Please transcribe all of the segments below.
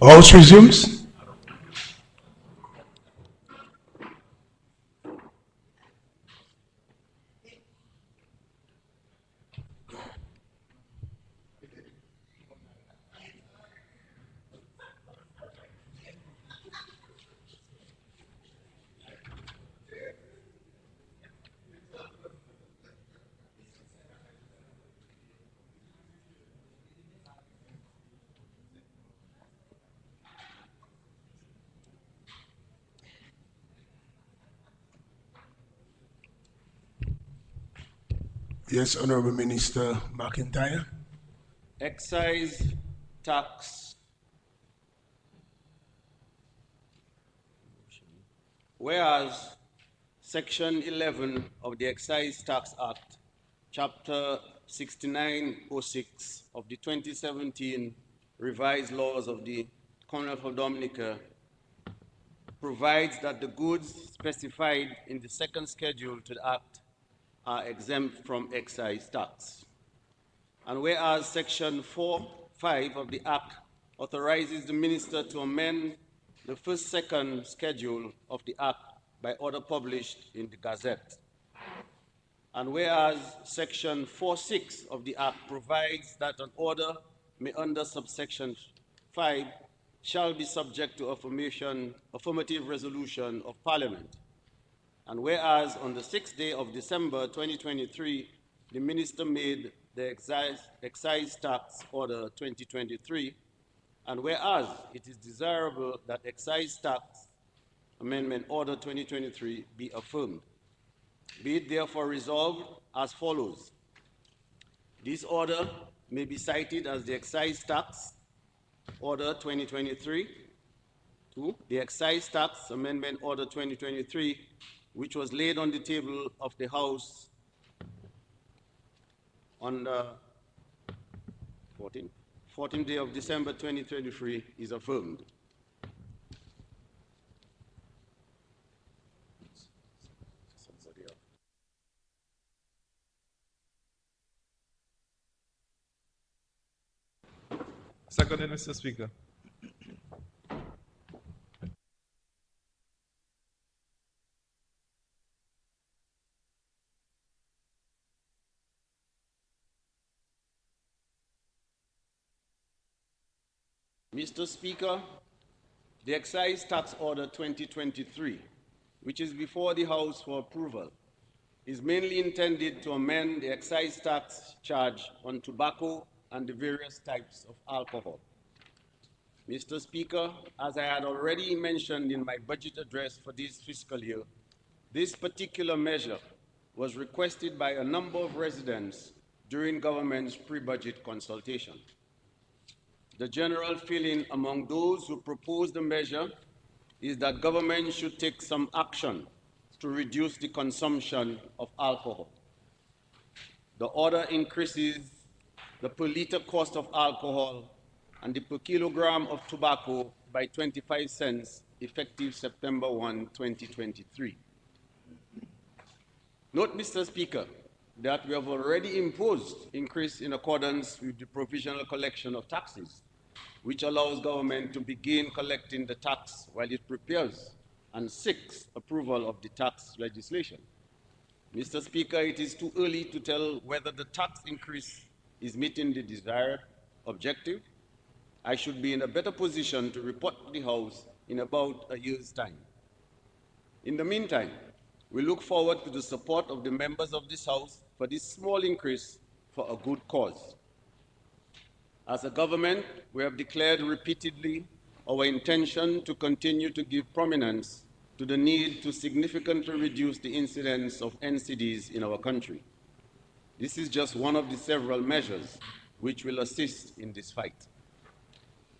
House resumes. Yes, Honorable Minister McIntyre. Excise tax. Whereas Section 11 of the Excise Tax Act, Chapter 6906 of the 2017 revised laws of the Commonwealth of Dominica provides that the goods specified in the second schedule to the Act are exempt from excise tax. And whereas Section 4(5) of the Act authorizes the Minister to amend the second schedule of the Act by order published in the Gazette. And whereas Section 4(6) of the Act provides that an order may under subsection 5 shall be subject to affirmative resolution of Parliament. And whereas on the 6th day of December 2023, the Minister made the excise tax order 2023, and whereas it is desirable that excise tax amendment order 2023 be affirmed, be it therefore resolved as follows. This order may be cited as the excise tax order 2023, 2, the excise tax amendment order 2023, which was laid on the table of the House on the 14th day of December 2023 is affirmed. Seconded, Mr. Speaker. Mr. Speaker, the Excise Tax Order 2023, which is before the House for approval, is mainly intended to amend the excise tax charge on tobacco and the various types of alcohol. Mr. Speaker, as I had already mentioned in my budget address for this fiscal year, this particular measure was requested by a number of residents during government's pre-budget consultation. The general feeling among those who proposed the measure is that government should take some action to reduce the consumption of alcohol. The order increases the per liter cost of alcohol and the per kilogram of tobacco by 25 cents effective September 1, 2023. Note, Mr. Speaker, that we have already imposed increase in accordance with the provisional collection of taxes, which allows government to begin collecting the tax while it prepares and seeks approval of the tax legislation. Mr. Speaker, it is too early to tell whether the tax increase is meeting the desired objective. I should be in a better position to report to the House in about a year's time. In the meantime, we look forward to the support of the members of this House for this small increase for a good cause. As a government, we have declared repeatedly our intention to continue to give prominence to the need to significantly reduce the incidence of NCDs in our country. This is just one of the several measures which will assist in this fight.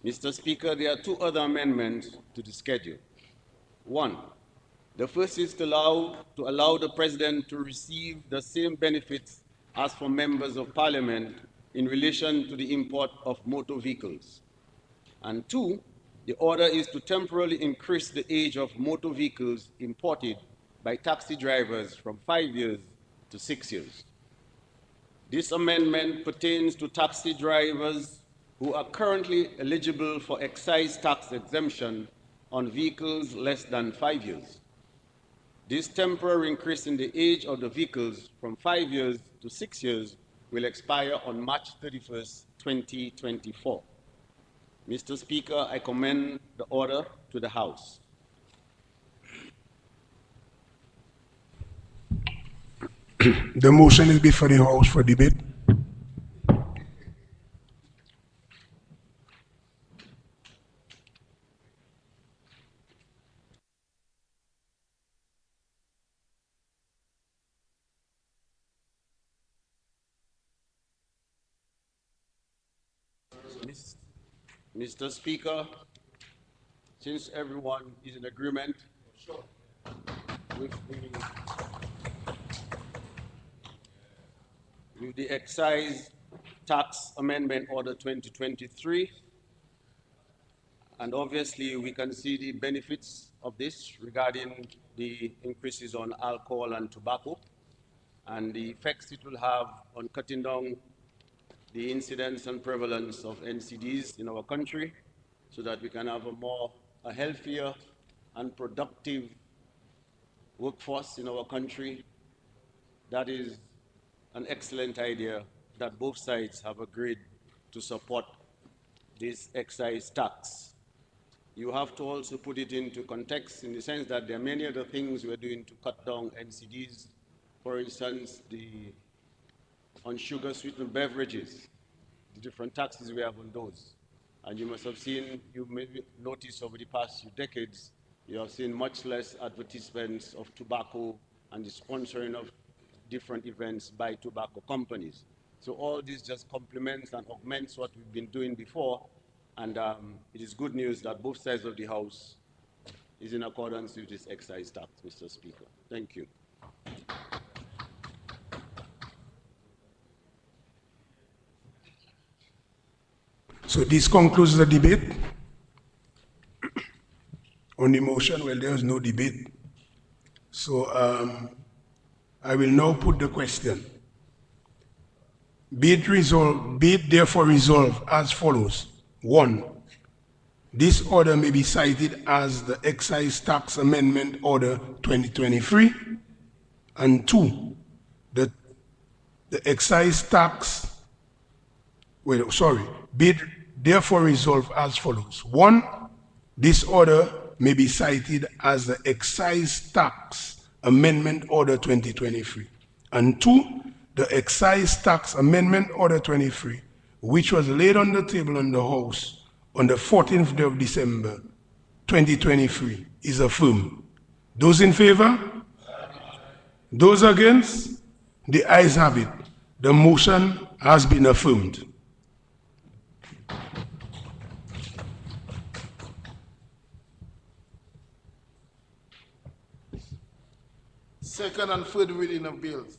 Mr. Speaker, there are two other amendments to the schedule. One, the first is to allow the President to receive the same benefits as for members of Parliament in relation to the import of motor vehicles. And two, the order is to temporarily increase the age of motor vehicles imported by taxi drivers from 5 years to 6 years. This amendment pertains to taxi drivers who are currently eligible for excise tax exemption on vehicles less than 5 years. This temporary increase in the age of the vehicles from 5 years to 6 years will expire on March 31st, 2024. Mr. Speaker, I commend the order to the House. The motion is before the House for debate. Mr. Speaker, since everyone is in agreement with the Excise Tax Amendment Order 2023, and obviously we can see the benefits of this regarding the increases on alcohol and tobacco and the effects it will have on cutting down the incidence and prevalence of NCDs in our country so that we can have a healthier and productive workforce in our country. That is an excellent idea that both sides have agreed to support this excise tax. You have to also put it into context in the sense that there are many other things we're doing to cut down NCDs. For instance, on sugar sweetened beverages, the different taxes we have on those. And you must have seen, you may notice over the past few decades, you have seen much less advertisements of tobacco and the sponsoring of different events by tobacco companies. So all this just complements and augments what we've been doing before. And it is good news that both sides of the House is in accordance with this excise tax, Mr. Speaker. Thank you. So this concludes the debate. On the motion, well, there is no debate. So I will now put the question. Be it therefore resolved as follows. 1. This order may be cited as the Excise Tax Amendment Order 2023. And 2. The excise tax, be it therefore resolved as follows. 1. This order may be cited as the Excise Tax Amendment Order 2023. And 2. The Excise Tax Amendment Order 23, which was laid on the table in the House on the 14th day of December 2023, is affirmed. Those in favor? Those against? The ayes have it. The motion has been affirmed. Second and third reading of bills.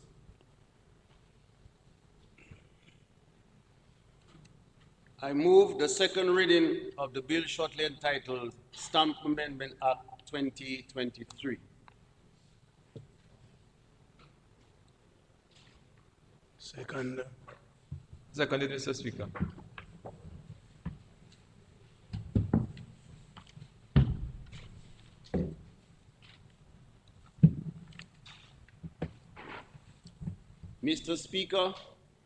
I move the second reading of the bill shortly entitled Stamp Amendment Act 2023. Second. Seconded, Mr. Speaker. Mr. Speaker,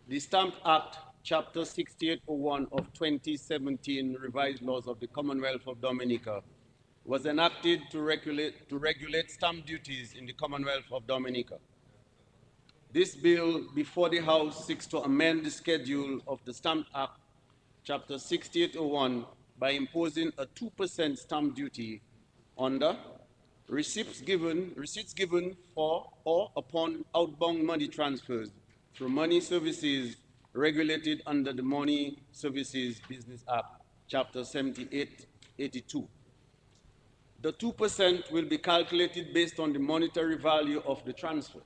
the Stamp Act, Chapter 6801 of 2017 Revised Laws of the Commonwealth of Dominica was enacted to regulate stamp duties in the Commonwealth of Dominica. This bill before the House seeks to amend the schedule of the Stamp Act, Chapter 6801 by imposing a 2% stamp duty on the receipts given for or upon outbound money transfers through money services regulated under the Money Services Business Act, Chapter 7882. The 2% will be calculated based on the monetary value of the transfer.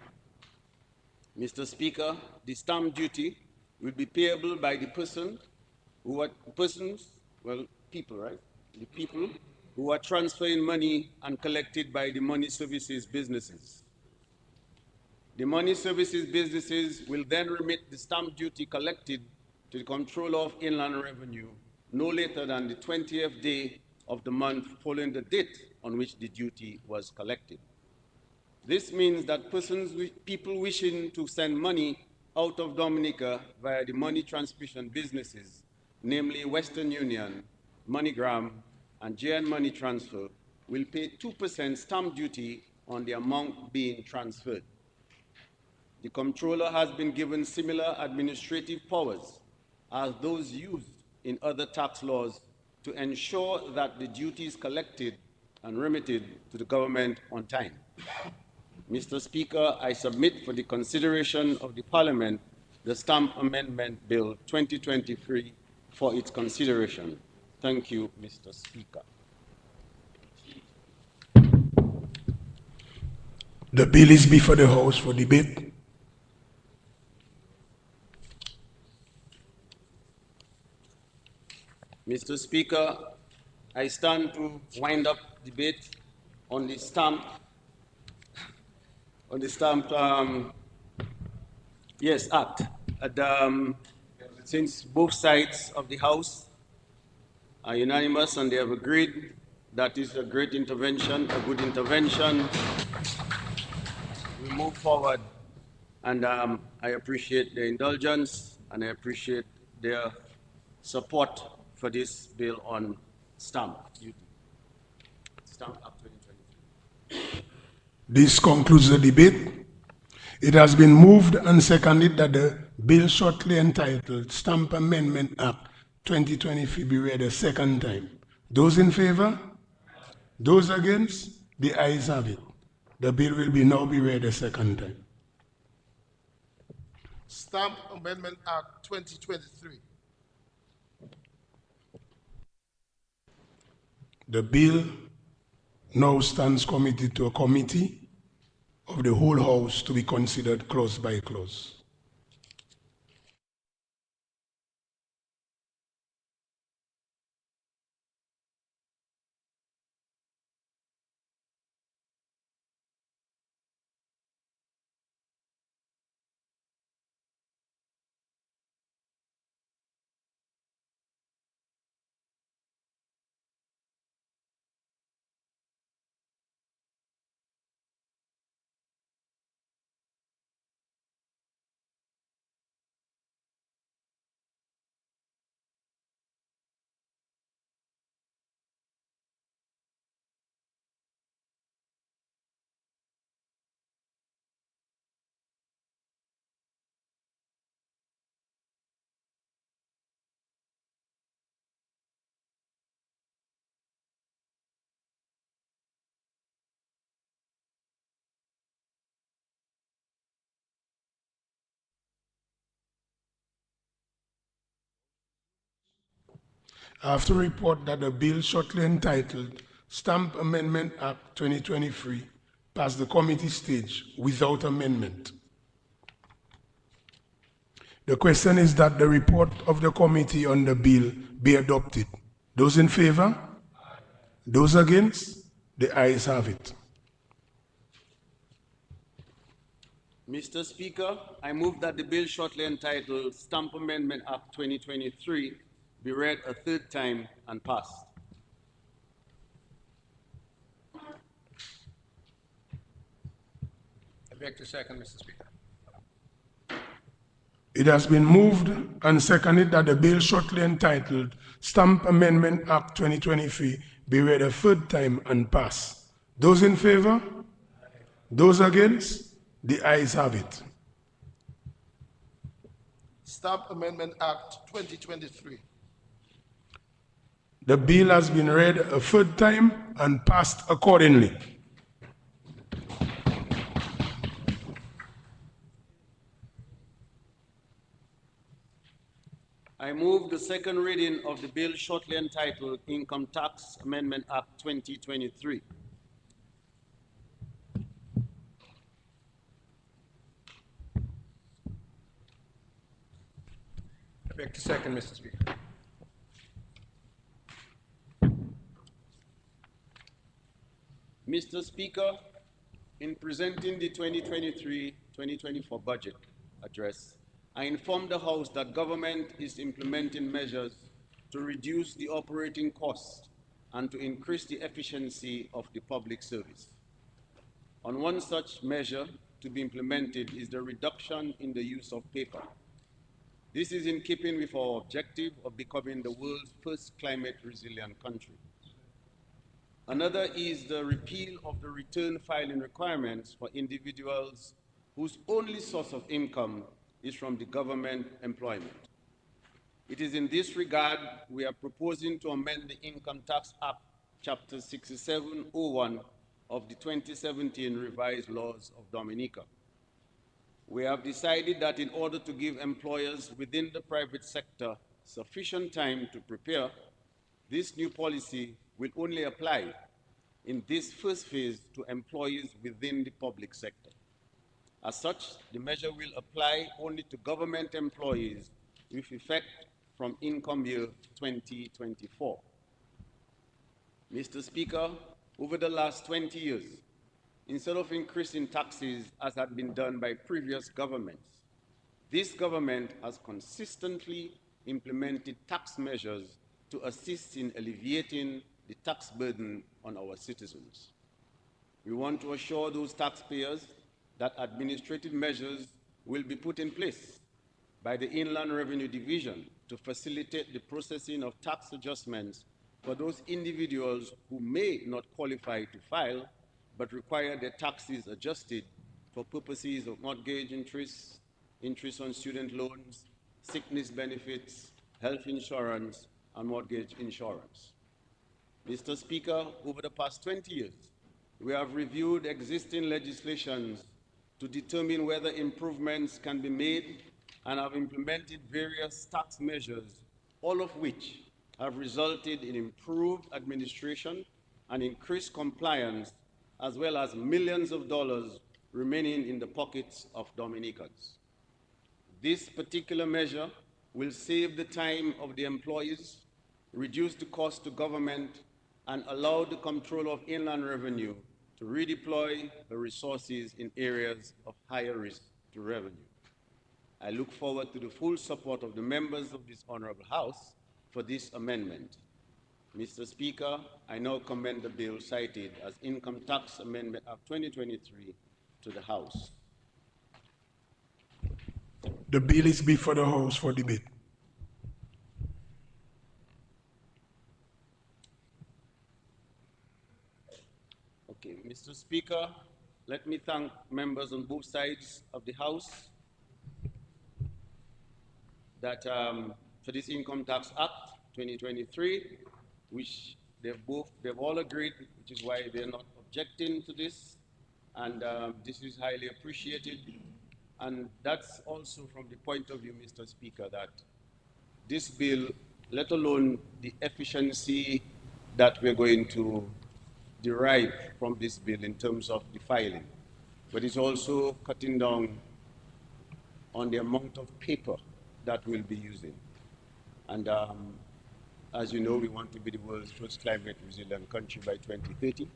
Mr. Speaker, the stamp duty will be payable by the people who are transferring money and collected by the money services businesses. The money services businesses will then remit the stamp duty collected to the Controller of Inland Revenue no later than the 20th day of the month following the date on which the duty was collected. This means that people wishing to send money out of Dominica via the money transmission businesses, namely Western Union, MoneyGram, and JN Money Transfer, will pay 2% stamp duty on the amount being transferred. The Comptroller has been given similar administrative powers as those used in other tax laws to ensure that the duty is collected and remitted to the government on time. Mr. Speaker, I submit for the consideration of the Parliament the Stamp Amendment Bill 2023 for its consideration. Thank you, Mr. Speaker. The bill is before the House for debate. Mr. Speaker, I stand to wind up debate on the stamp, act. Since both sides of the House are unanimous and they have agreed that is a great intervention, a good intervention, we move forward. And I appreciate their indulgence and I appreciate their support for this bill on stamp duty. Stamp Act 2023. This concludes the debate. It has been moved and seconded that the bill shortly entitled Stamp Amendment Act 2023 be read a second time. Those in favor? Those against? The ayes have it. The bill will now be read a second time. Stamp Amendment Act 2023. The bill now stands committed to a committee of the whole House to be considered clause by clause. I have to report that the bill shortly entitled Stamp Amendment Act 2023 passed the committee stage without amendment. The question is that the report of the committee on the bill be adopted. Those in favor? Those against? The ayes have it. Mr. Speaker, I move that the bill shortly entitled Stamp Amendment Act 2023 be read a third time and passed. I beg to second, Mr. Speaker. It has been moved and seconded that the bill shortly entitled Stamp Amendment Act 2023 be read a third time and pass. Those in favor? Those against? The ayes have it. Stamp Amendment Act 2023. The bill has been read a third time and passed accordingly. I move the second reading of the bill shortly entitled Income Tax Amendment Act 2023. I beg to second, Mr. Speaker. Mr. Speaker, in presenting the 2023-2024 budget address, I informed the House that government is implementing measures to reduce the operating cost and to increase the efficiency of the public service. On one such measure to be implemented is the reduction in the use of paper. This is in keeping with our objective of becoming the world's first climate resilient country. Another is the repeal of the return filing requirements for individuals whose only source of income is from the government employment. It is in this regard we are proposing to amend the Income Tax Act, Chapter 6701 of the 2017 revised laws of Dominica. We have decided that in order to give employers within the private sector sufficient time to prepare, this new policy will only apply in this first phase to employees within the public sector. As such, the measure will apply only to government employees with effect from income year 2024. Mr. Speaker, over the last 20 years, instead of increasing taxes as had been done by previous governments, this government has consistently implemented tax measures to assist in alleviating the tax burden on our citizens. We want to assure those taxpayers that administrative measures will be put in place by the Inland Revenue Division to facilitate the processing of tax adjustments for those individuals who may not qualify to file but require their taxes adjusted for purposes of mortgage interest, interest on student loans, sickness benefits, health insurance, and mortgage insurance. Mr. Speaker, over the past 20 years, we have reviewed existing legislations to determine whether improvements can be made and have implemented various tax measures, all of which have resulted in improved administration and increased compliance, as well as millions of dollars remaining in the pockets of Dominicans. This particular measure will save the time of the employees, reduce the cost to government, and allow the Comptroller of Inland Revenue to redeploy the resources in areas of higher risk to revenue. I look forward to the full support of the members of this Honorable House for this amendment. Mr. Speaker, I now commend the bill cited as Income Tax Amendment Act 2023 to the House. The bill is before the House for debate. Okay, Mr. Speaker, let me thank members on both sides of the House that for this Income Tax Act 2023, which they've all agreed, which is why they're not objecting to this, and this is highly appreciated. And that's also from the point of view, Mr. Speaker, that this bill, let alone the efficiency that we're going to derive from this bill in terms of the filing, but it's also cutting down on the amount of paper that we'll be using. And as you know, we want to be the world's first climate resilient country by 2030.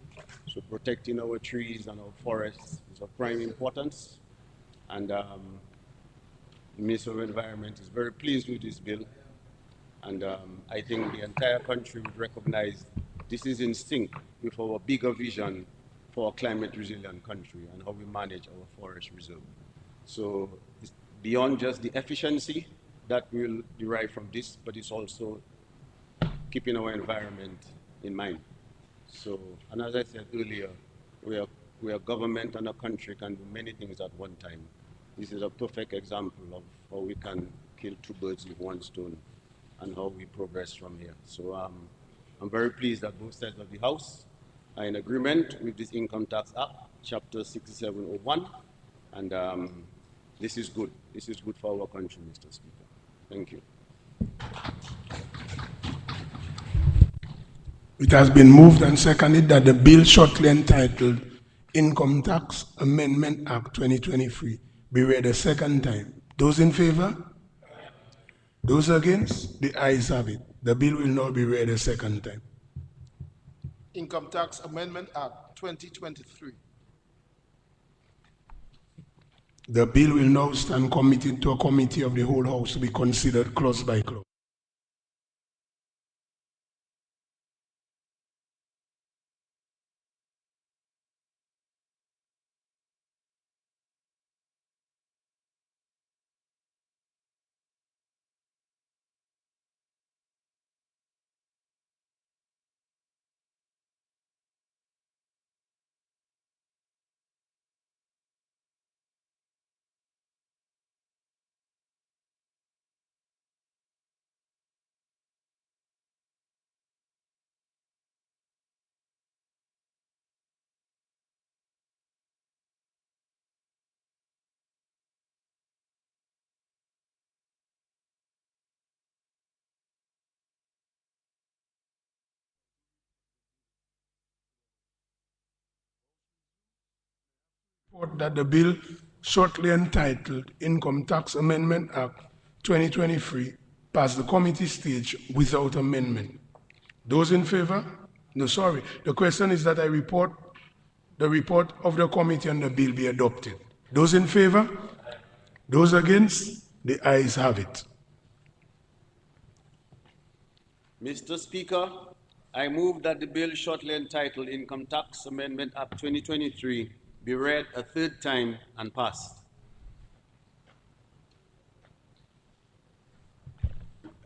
So protecting our trees and our forests is of prime importance. And the Minister of Environment is very pleased with this bill. And I think the entire country would recognize this is in sync with our bigger vision for a climate resilient country and how we manage our forest reserve. So it's beyond just the efficiency that we'll derive from this, but it's also keeping our environment in mind. So, and as I said earlier, we are government and a country can do many things at one time. This is a perfect example of how we can kill two birds with one stone and how we progress from here. So I'm very pleased that both sides of the House are in agreement with this Income Tax Act, Chapter 6701, and this is good. This is good for our country, Mr. Speaker. Thank you. It has been moved and seconded that the bill shortly entitled Income Tax Amendment Act 2023 be read a second time. Those in favor? Those against? The ayes have it. The bill will now be read a second time. Income Tax Amendment Act 2023. The bill will now stand committed to a committee of the whole House to be considered clause by clause. Report that the bill shortly entitled Income Tax Amendment Act 2023 passed the committee stage without amendment. Those in favor? No, sorry. The question is that the report of the committee on the bill be adopted. Those in favor? Those against? The ayes have it. Mr. Speaker, I move that the bill shortly entitled Income Tax Amendment Act 2023 be read a third time and passed.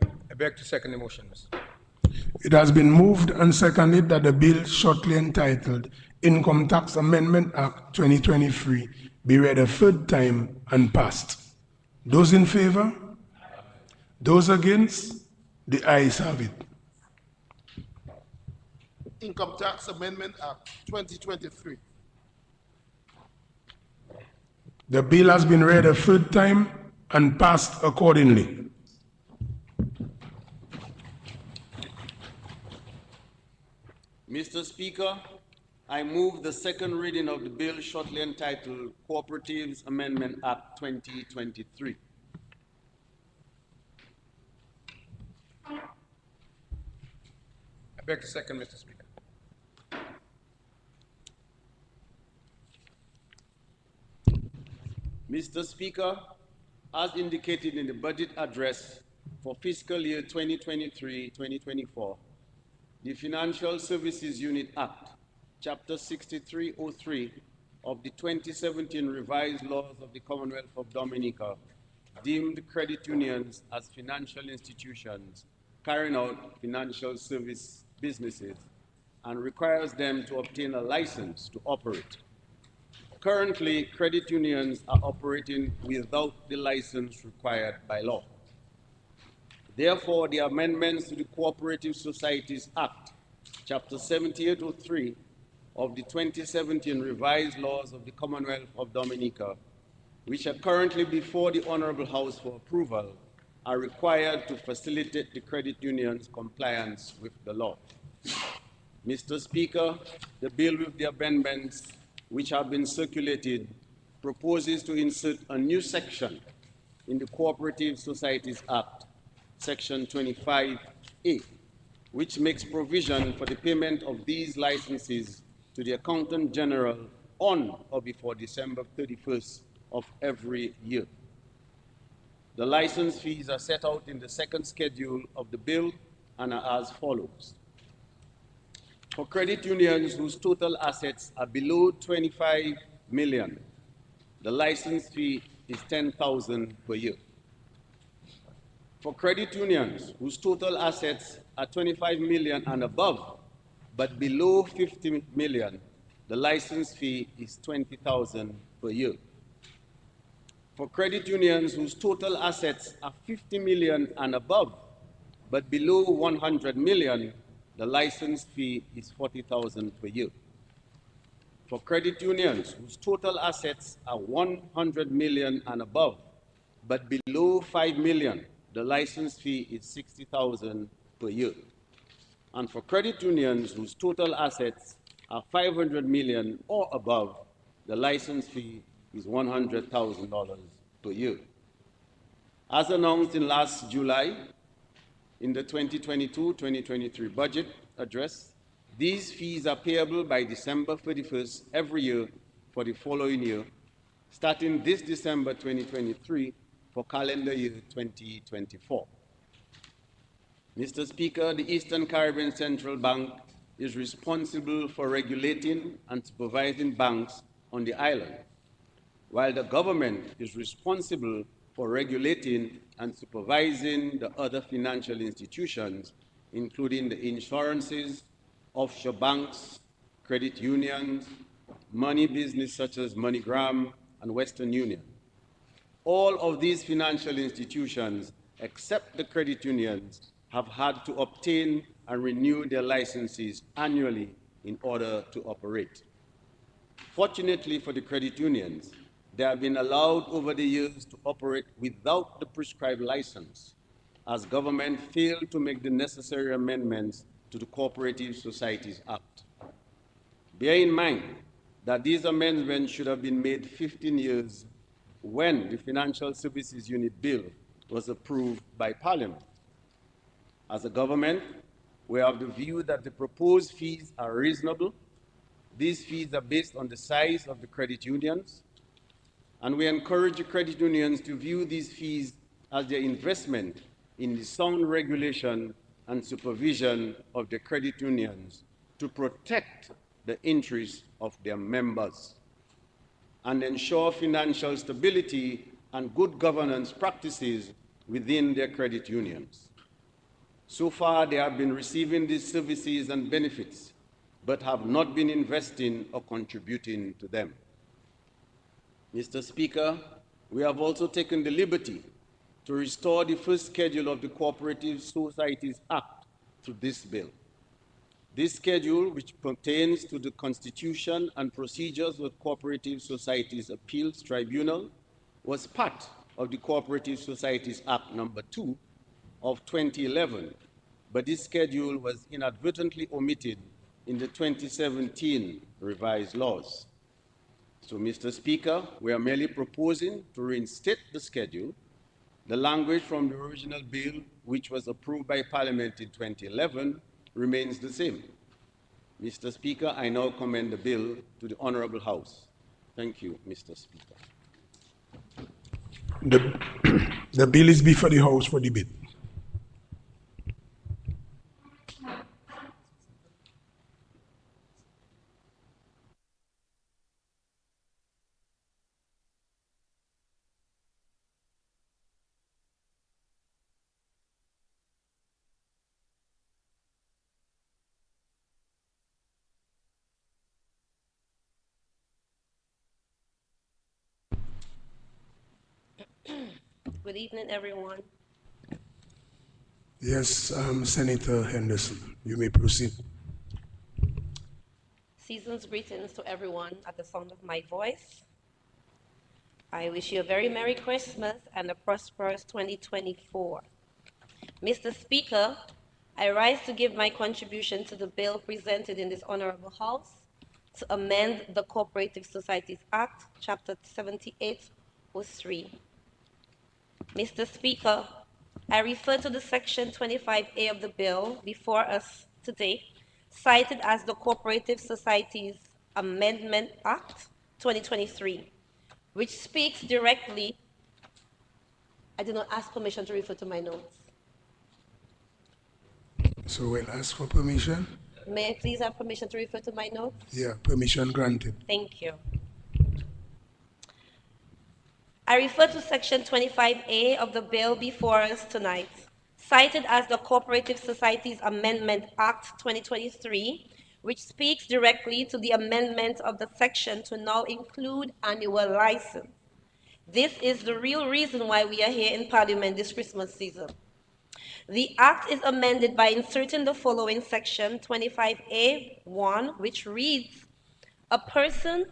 I beg to second the motion, Mr. It has been moved and seconded that the bill shortly entitled Income Tax Amendment Act 2023 be read a third time and passed. Those in favor? Those against? The ayes have it. Income Tax Amendment Act 2023. The bill has been read a third time and passed accordingly. Mr. Speaker, I move the second reading of the bill shortly entitled Cooperatives Amendment Act 2023. I beg to second, Mr. Speaker. Mr. Speaker, as indicated in the budget address for fiscal year 2023-2024, the Financial Services Unit Act, Chapter 6303 of the 2017 Revised Laws of the Commonwealth of Dominica deemed credit unions as financial institutions carrying out financial service businesses and requires them to obtain a license to operate. Currently, credit unions are operating without the license required by law. Therefore, the amendments to the Cooperative Societies Act, Chapter 7803 of the 2017 Revised Laws of the Commonwealth of Dominica, which are currently before the Honorable House for approval, are required to facilitate the credit union's compliance with the law. Mr. Speaker, the bill with the amendments which have been circulated proposes to insert a new section in the Cooperative Societies Act, Section 25A, which makes provision for the payment of these licenses to the Accountant General on or before December 31st of every year. The license fees are set out in the second schedule of the bill and are as follows. For credit unions whose total assets are below 25 million, the license fee is $10,000 per year. For credit unions whose total assets are 25 million and above, but below 50 million, the license fee is $20,000 per year. For credit unions whose total assets are 50 million and above, but below 100 million, the license fee is $40,000 per year. For credit unions whose total assets are 100 million and above, but below 5 million, the license fee is $60,000 per year. And for credit unions whose total assets are 500 million or above, the license fee is $100,000 per year. As announced in last July, in the 2022-2023 budget address, these fees are payable by December 31st every year for the following year, starting this December 2023 for calendar year 2024. Mr. Speaker, the Eastern Caribbean Central Bank is responsible for regulating and supervising banks on the island, while the government is responsible for regulating and supervising the other financial institutions, including the insurances, offshore banks, credit unions, money business such as MoneyGram and Western Union. All of these financial institutions, except the credit unions, have had to obtain and renew their licenses annually in order to operate. Fortunately for the credit unions, they have been allowed over the years to operate without the prescribed license, as government failed to make the necessary amendments to the Cooperative Societies Act. Bear in mind that these amendments should have been made 15 years when the Financial Services Unit Bill was approved by Parliament. As a government, we have the view that the proposed fees are reasonable. These fees are based on the size of the credit unions, and we encourage the credit unions to view these fees as their investment in the sound regulation and supervision of the credit unions to protect the interests of their members and ensure financial stability and good governance practices within their credit unions. So far, they have been receiving these services and benefits, but have not been investing or contributing to them. Mr. Speaker, we have also taken the liberty to restore the first schedule of the Cooperative Societies Act to this bill. This schedule, which pertains to the Constitution and procedures of Cooperative Societies Appeals Tribunal, was part of the Cooperative Societies Act No. 2 of 2011, but this schedule was inadvertently omitted in the 2017 revised laws. So, Mr. Speaker, we are merely proposing to reinstate the schedule. The language from the original bill, which was approved by Parliament in 2011, remains the same. Mr. Speaker, I now commend the bill to the Honorable House. Thank you, Mr. Speaker. The bill is before the House for debate. Good evening, everyone. Yes, Senator Henderson, you may proceed. Season's greetings to everyone at the sound of my voice. I wish you a very Merry Christmas and a prosperous 2024. Mr. Speaker, I rise to give my contribution to the bill presented in this Honorable House to amend the Cooperative Societies Act, Chapter 7803. Mr. Speaker, I refer to the Section 25A of the bill before us today, cited as the Cooperative Societies Amendment Act 2023, which speaks directly. I did not ask permission to refer to my notes. So we'll ask for permission. May I please have permission to refer to my notes? Yeah, permission granted. Thank you. I refer to Section 25A of the bill before us tonight, cited as the Cooperative Societies Amendment Act 2023, which speaks directly to the amendment of the section to now include annual license. This is the real reason why we are here in Parliament this Christmas season. The Act is amended by inserting the following Section 25A(1), which reads, "A person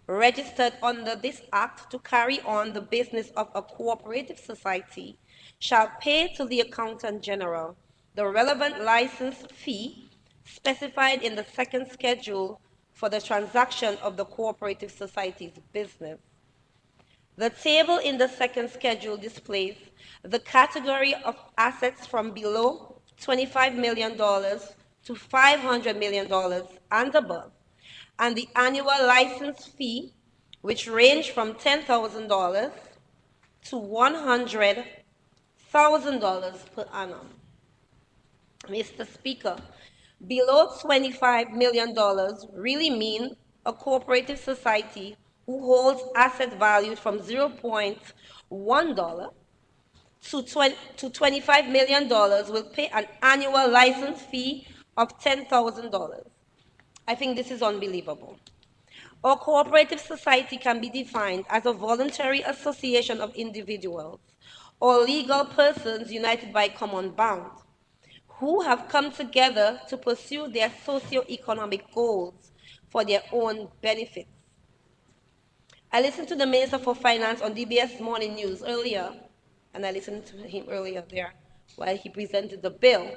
registered under this Act to carry on the business of a cooperative society shall pay to the Accountant General the relevant license fee specified in the second schedule for the transaction of the cooperative society's business." The table in the second schedule displays the category of assets from below $25 million to $500 million and above, and the annual license fee which range from $10,000 to $100,000 per annum. Mr. Speaker, below $25 million really mean a cooperative society who holds asset valued from $0.1 to $25 million will pay an annual license fee of $10,000. I think this is unbelievable. Our cooperative society can be defined as a voluntary association of individuals or legal persons united by common bond who have come together to pursue their socio-economic goals for their own benefits. I listened to the Minister for Finance on DBS Morning News earlier, and I listened to him earlier there while he presented the bill,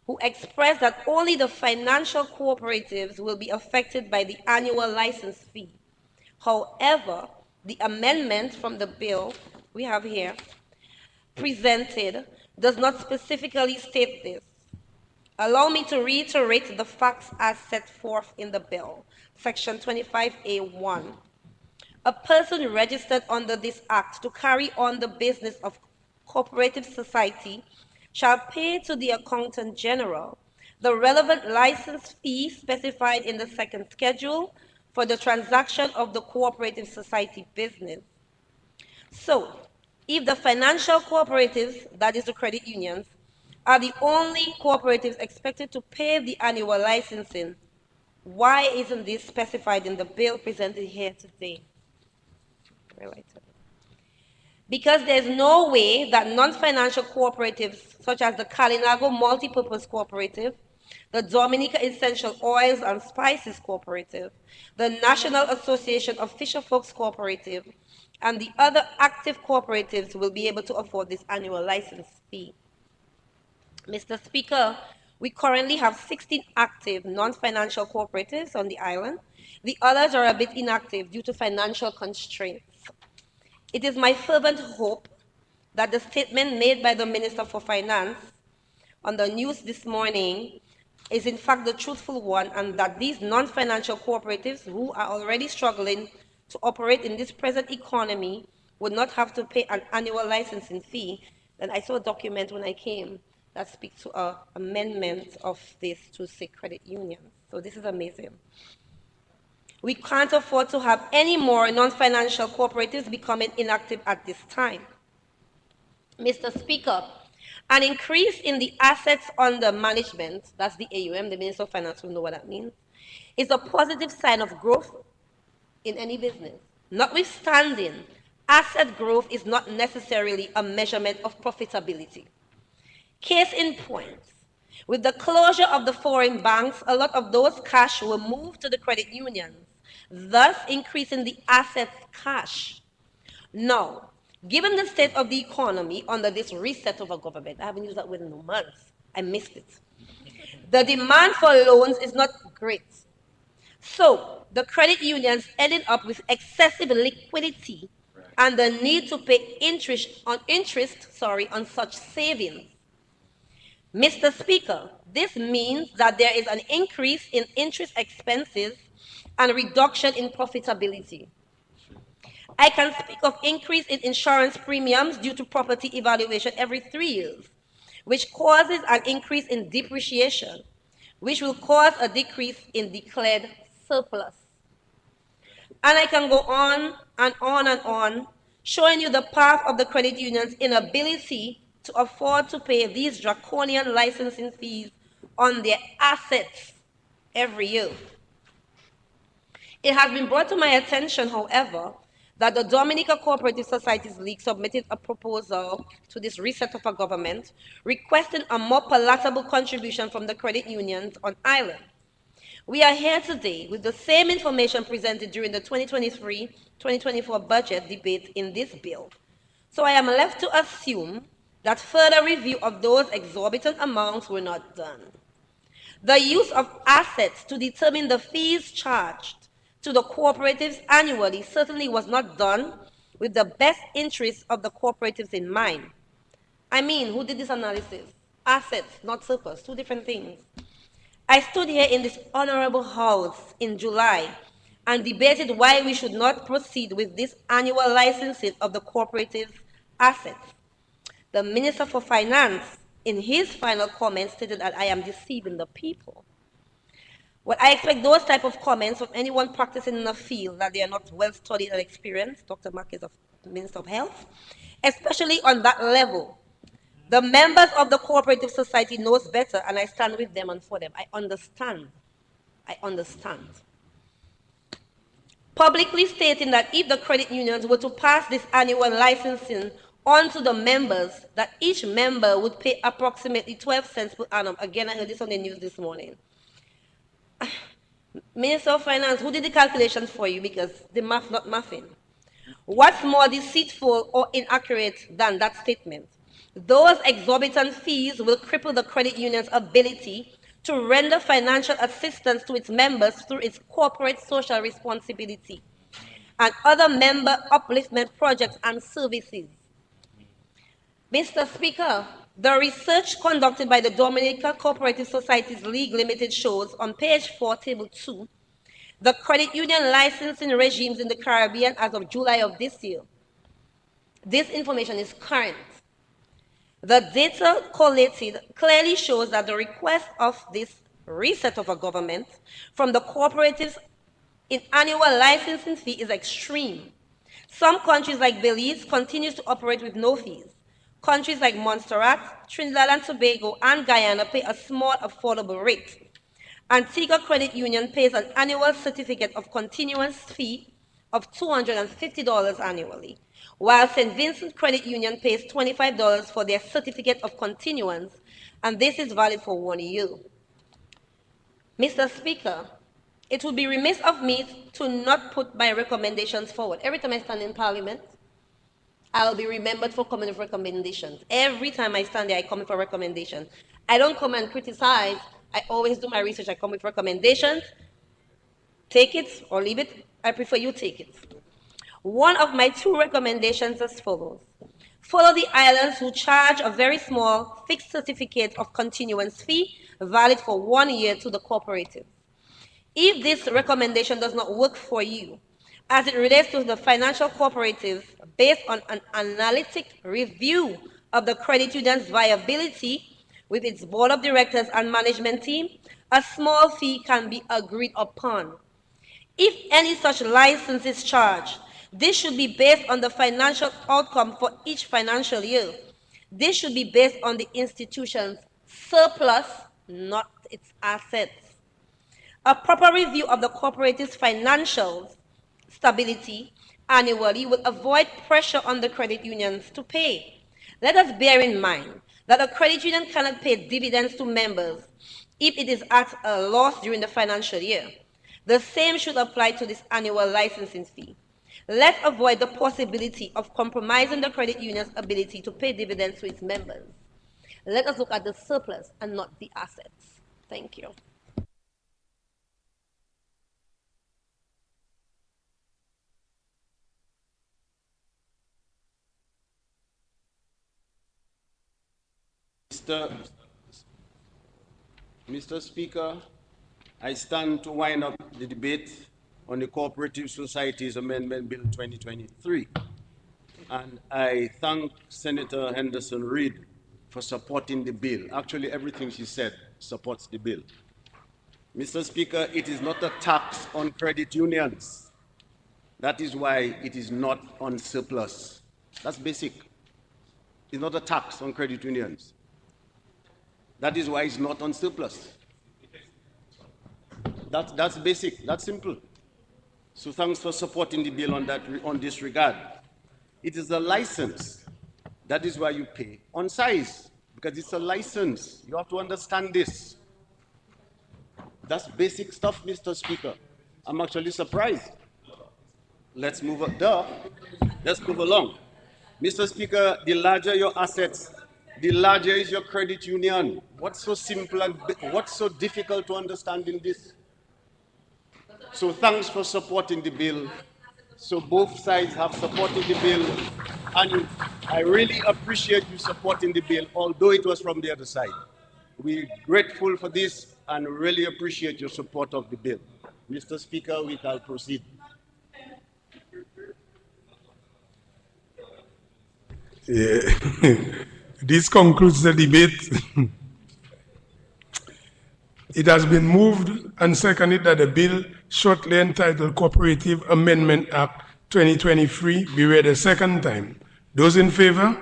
who expressed that only the financial cooperatives will be affected by the annual license fee. However, the amendment from the bill we have here presented does not specifically state this. Allow me to reiterate the facts as set forth in the bill. Section 25A1. A person registered under this act to carry on the business of cooperative society shall pay to the Accountant General the relevant license fee specified in the second schedule for the transaction of the cooperative society business. So, if the financial cooperatives, that is the credit unions, are the only cooperatives expected to pay the annual licensing, why isn't this specified in the bill presented here today? Because there's no way that non-financial cooperatives, such as the Kalinago Multipurpose Cooperative, the Dominica Essential Oils and Spices Cooperative, the National Association of Fisherfolks Cooperative, and the other active cooperatives will be able to afford this annual license fee. Mr. Speaker, we currently have 16 active non-financial cooperatives on the island. The others are a bit inactive due to financial constraints. It is my fervent hope that the statement made by the Minister for Finance on the news this morning is in fact the truthful one, and that these non-financial cooperatives who are already struggling to operate in this present economy would not have to pay an annual licensing fee. And I saw a document when I came that speaks to an amendment of this to say credit unions. So this is amazing. We can't afford to have any more non-financial cooperatives becoming inactive at this time. Mr. Speaker, an increase in the assets under management, that's the AUM, the Minister of Finance will know what that means, is a positive sign of growth in any business. Notwithstanding, asset growth is not necessarily a measurement of profitability. Case in point, with the closure of the foreign banks, a lot of those cash were moved to the credit unions, thus increasing the assets cash. Now, given the state of the economy under this reset of a government, I haven't used that word in months, I missed it. The demand for loans is not great. So, the credit unions ended up with excessive liquidity and the need to pay interest on such savings. Mr. Speaker, this means that there is an increase in interest expenses and reduction in profitability. I can speak of increase in insurance premiums due to property evaluation every 3 years, which causes an increase in depreciation, which will cause a decrease in declared surplus. And I can go on and on and on, showing you the path of the credit union's inability to afford to pay these draconian licensing fees on their assets every year. It has been brought to my attention, however, that the Dominica Cooperative Societies League submitted a proposal to this reset of a government requesting a more palatable contribution from the credit unions on island. We are here today with the same information presented during the 2023-2024 budget debate in this bill. So I am left to assume that further review of those exorbitant amounts were not done. The use of assets to determine the fees charged to the cooperatives annually certainly was not done with the best interests of the cooperatives in mind. I mean, who did this analysis? Assets, not surplus, two different things. I stood here in this honorable house in July and debated why we should not proceed with this annual licensing of the cooperative assets. The Minister for Finance, in his final comment, stated that I am deceiving the people. Well, I expect those type of comments from anyone practicing in a field that they are not well studied and experienced. Dr. Mack is the Minister of Health, especially on that level. The members of the cooperative society knows better, and I stand with them and for them. I understand. I understand. Publicly stating that if the credit unions were to pass this annual licensing on to the members, that each member would pay approximately 12 cents per annum. Again, I heard this on the news this morning. Minister of Finance, who did the calculations for you? Because the math not mathing. What's more deceitful or inaccurate than that statement? Those exorbitant fees will cripple the credit union's ability to render financial assistance to its members through its corporate social responsibility and other member upliftment projects and services. Mr. Speaker, the research conducted by the Dominica Cooperative Societies League Limited shows on page 4, table 2, the credit union licensing regimes in the Caribbean as of July of this year. This information is current. The data collated clearly shows that the request of this reset of a government from the cooperatives in annual licensing fee is extreme. Some countries like Belize continues to operate with no fees. Countries like Montserrat, Trinidad and Tobago, and Guyana pay a small affordable rate. Antigua Credit Union pays an annual certificate of continuance fee of $250 annually, while St. Vincent Credit Union pays $25 for their certificate of continuance, and this is valid for 1 year. Mr. Speaker, it would be remiss of me to not put my recommendations forward. Every time I stand in Parliament, I'll be remembered for coming with recommendations. Every time I stand there, I come with a recommendation. I don't come and criticize. I always do my research. I come with recommendations. Take it or leave it. I prefer you take it. One of my 2 recommendations as follows. Follow the islands who charge a very small fixed certificate of continuance fee valid for 1 year to the cooperative. If this recommendation does not work for you, as it relates to the financial cooperative, based on an analytic review of the credit union's viability with its board of directors and management team, a small fee can be agreed upon. If any such license is charged, this should be based on the financial outcome for each financial year. This should be based on the institution's surplus, not its assets. A proper review of the cooperative's financial stability annually will avoid pressure on the credit unions to pay. Let us bear in mind that a credit union cannot pay dividends to members if it is at a loss during the financial year. The same should apply to this annual licensing fee. Let's avoid the possibility of compromising the credit union's ability to pay dividends to its members. Let us look at the surplus and not the assets. Thank you. Mr. Speaker, I stand to wind up the debate on the Cooperative Societies Amendment Bill 2023. And I thank Senator Henderson Reid for supporting the bill. Actually, everything she said supports the bill. Mr. Speaker, it is not a tax on credit unions. That is why it is not on surplus. That's basic. It's not a tax on credit unions. That is why it's not on surplus. That's basic, that's simple. So thanks for supporting the bill on this regard. It is a license. That is why you pay on size, because it's a license. You have to understand this. That's basic stuff, Mr. Speaker. I'm actually surprised. Let's move along. Mr. Speaker, the larger your assets, the larger is your credit union. What's so simple and what's so difficult to understand in this? So thanks for supporting the bill. So both sides have supported the bill, and I really appreciate you supporting the bill, although it was from the other side. We're grateful for this and really appreciate your support of the bill. Mr. Speaker, we shall proceed. Yeah. This concludes the debate. It has been moved and seconded that the bill shortly entitled Cooperative Amendment Act 2023 be read a second time. Those in favor?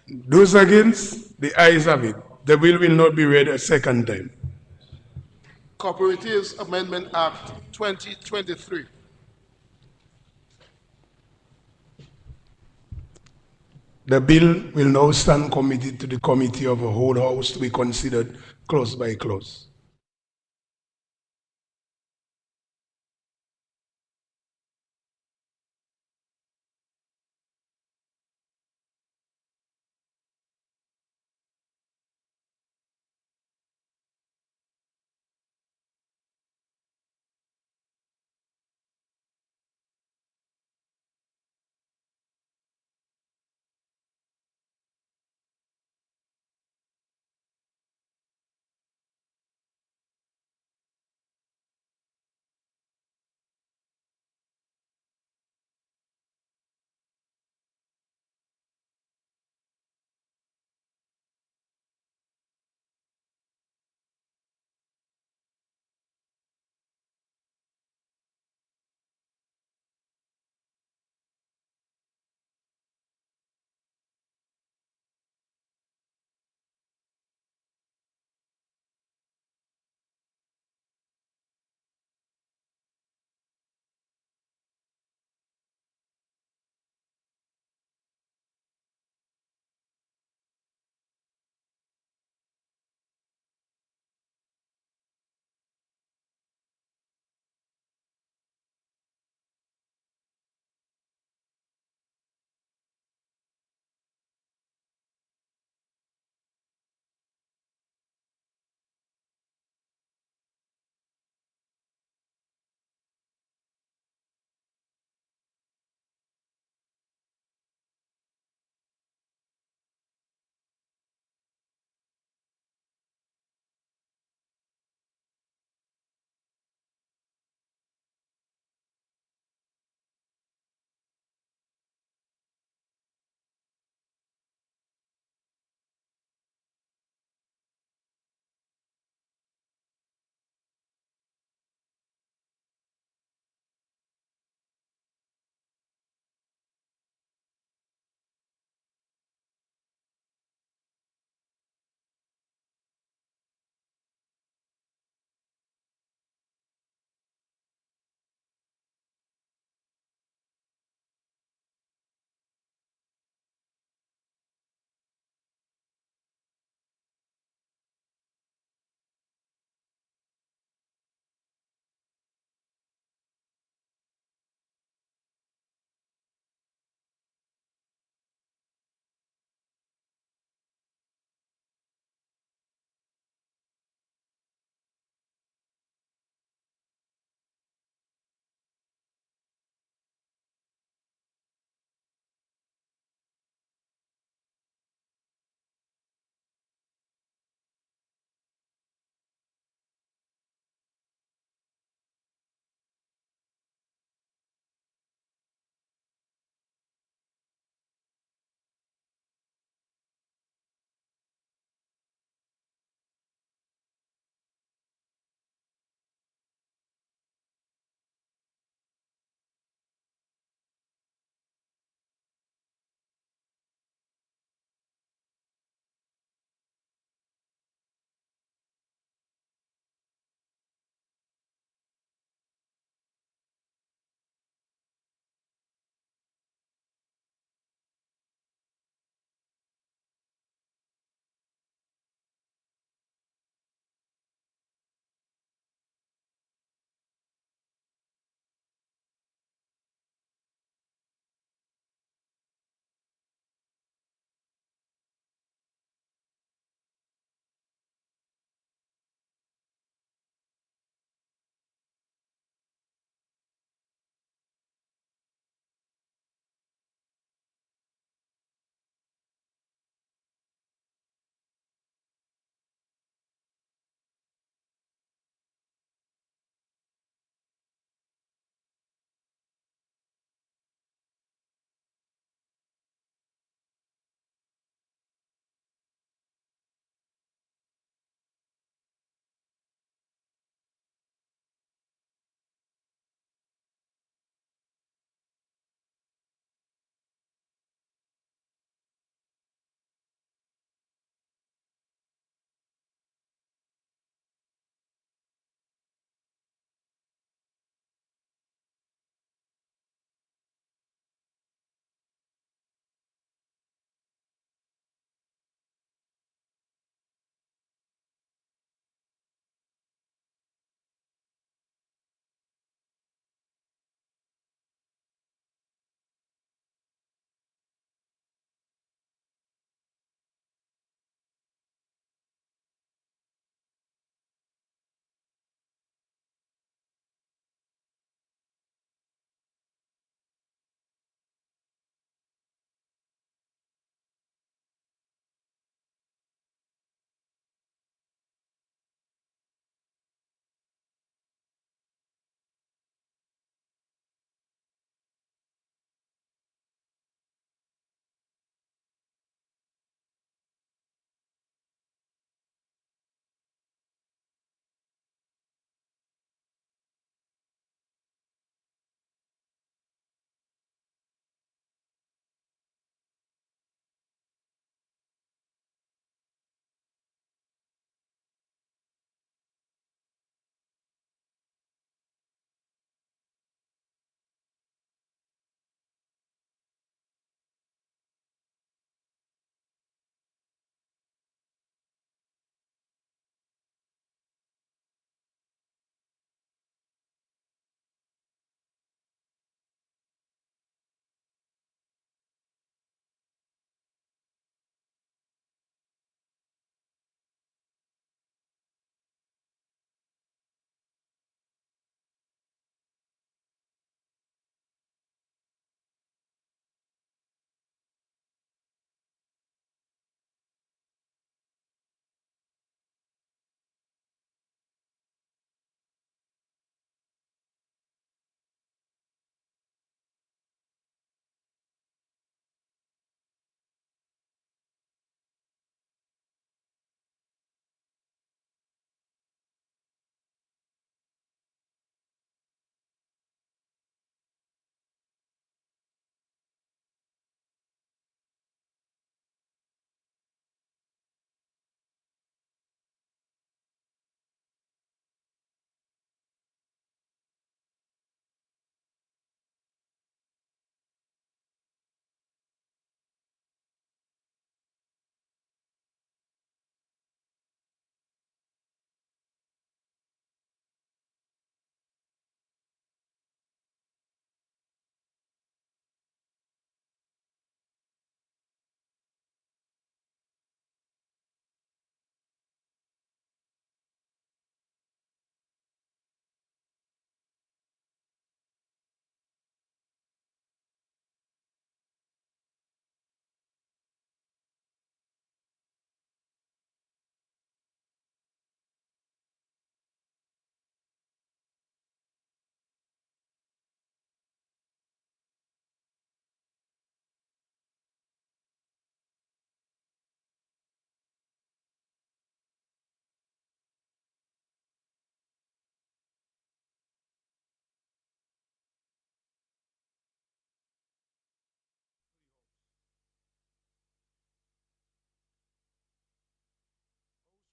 Those against? The ayes have it. The bill will not be read a second time. Cooperatives Amendment Act 2023. The bill will now stand committed to the Committee of the Whole House to be considered clause by clause.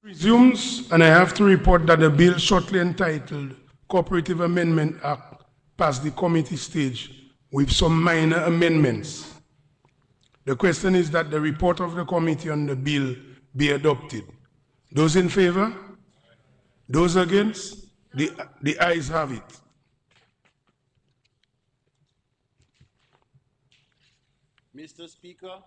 Resumes, and I have to report that the bill shortly entitled Cooperative Amendment Act passed the committee stage with some minor amendments. The question is that the report of the committee on the bill be adopted. Those in favor? Those against? The ayes have it. Mr. Speaker,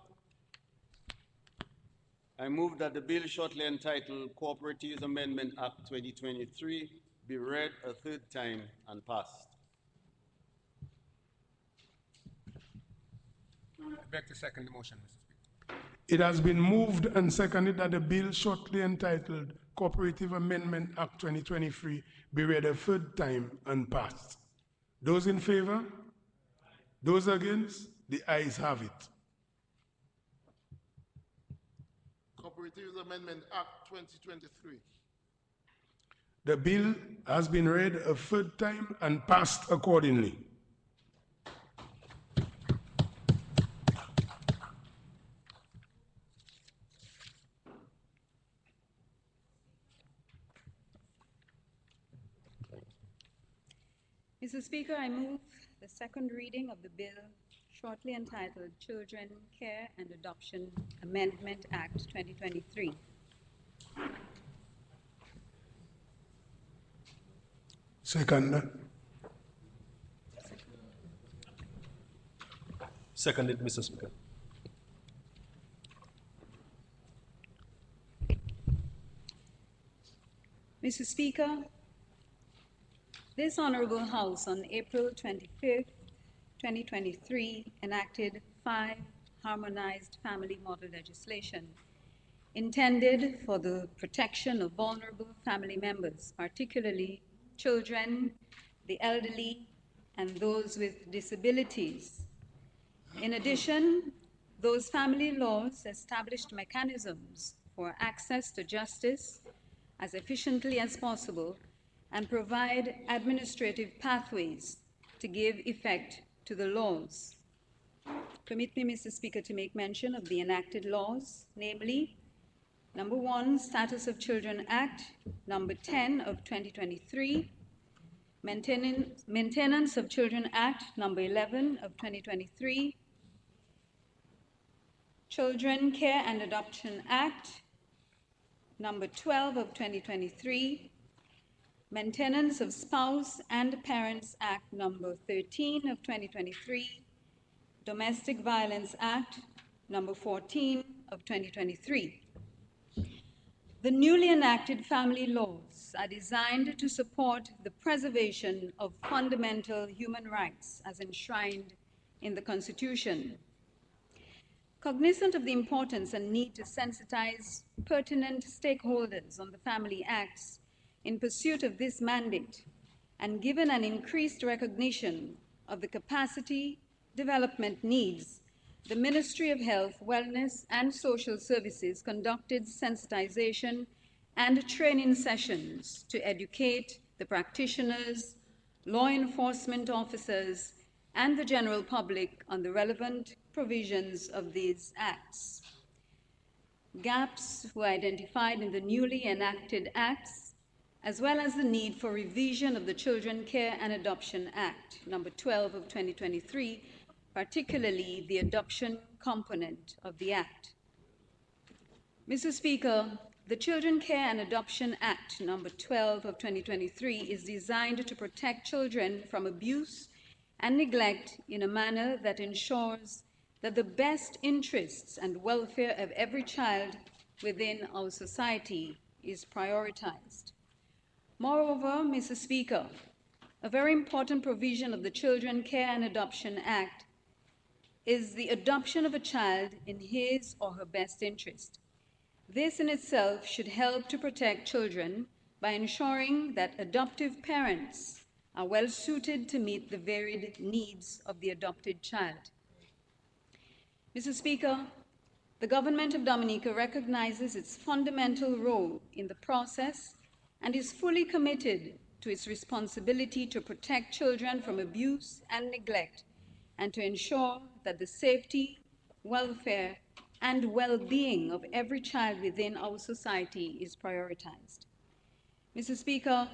I move that the bill shortly entitled Cooperatives Amendment Act 2023 be read a third time and passed. I beg to second the motion, Mr. Speaker. It has been moved and seconded that the bill shortly entitled Cooperative Amendment Act 2023 be read a third time and passed. Those in favor? Those against? The ayes have it. Cooperatives Amendment Act 2023. The bill has been read a third time and passed accordingly. Mr. Speaker, I move the second reading of the bill shortly entitled Children, Care and Adoption Amendment Act 2023. Second. Seconded, Mr. Speaker. Mr. Speaker, this Honorable House on April 25th, 2023 enacted 5 harmonized family model legislation intended for the protection of vulnerable family members, particularly children, the elderly, and those with disabilities. In addition, those family laws established mechanisms for access to justice as efficiently as possible and provide administrative pathways to give effect to the laws. Permit me, Mr. Speaker, to make mention of the enacted laws, namely, number 1, Status of Children Act, number 10 of 2023, Maintenance of Children Act, number 11 of 2023, Children, Care and Adoption Act, number 12 of 2023, Maintenance of Spouse and Parents Act, number 13 of 2023, Domestic Violence Act, number 14 of 2023. The newly enacted family laws are designed to support the preservation of fundamental human rights as enshrined in the Constitution. Cognizant of the importance and need to sensitize pertinent stakeholders on the Family Acts in pursuit of this mandate, and given an increased recognition of the capacity development needs, the Ministry of Health, Wellness and Social Services conducted sensitization and training sessions to educate the practitioners, law enforcement officers, and the general public on the relevant provisions of these acts. Gaps were identified in the newly enacted acts, as well as the need for revision of the Children, Care and Adoption Act, number 12 of 2023, particularly the adoption component of the Act. Mr. Speaker, the Children, Care and Adoption Act, number 12 of 2023, is designed to protect children from abuse and neglect in a manner that ensures that the best interests and welfare of every child within our society is prioritized. Moreover, Mr. Speaker, a very important provision of the Children, Care and Adoption Act is the adoption of a child in his or her best interest. This in itself should help to protect children by ensuring that adoptive parents are well suited to meet the varied needs of the adopted child. Mr. Speaker, the government of Dominica recognizes its fundamental role in the process and is fully committed to its responsibility to protect children from abuse and neglect and to ensure that the safety, welfare, and well-being of every child within our society is prioritized. Mr. Speaker,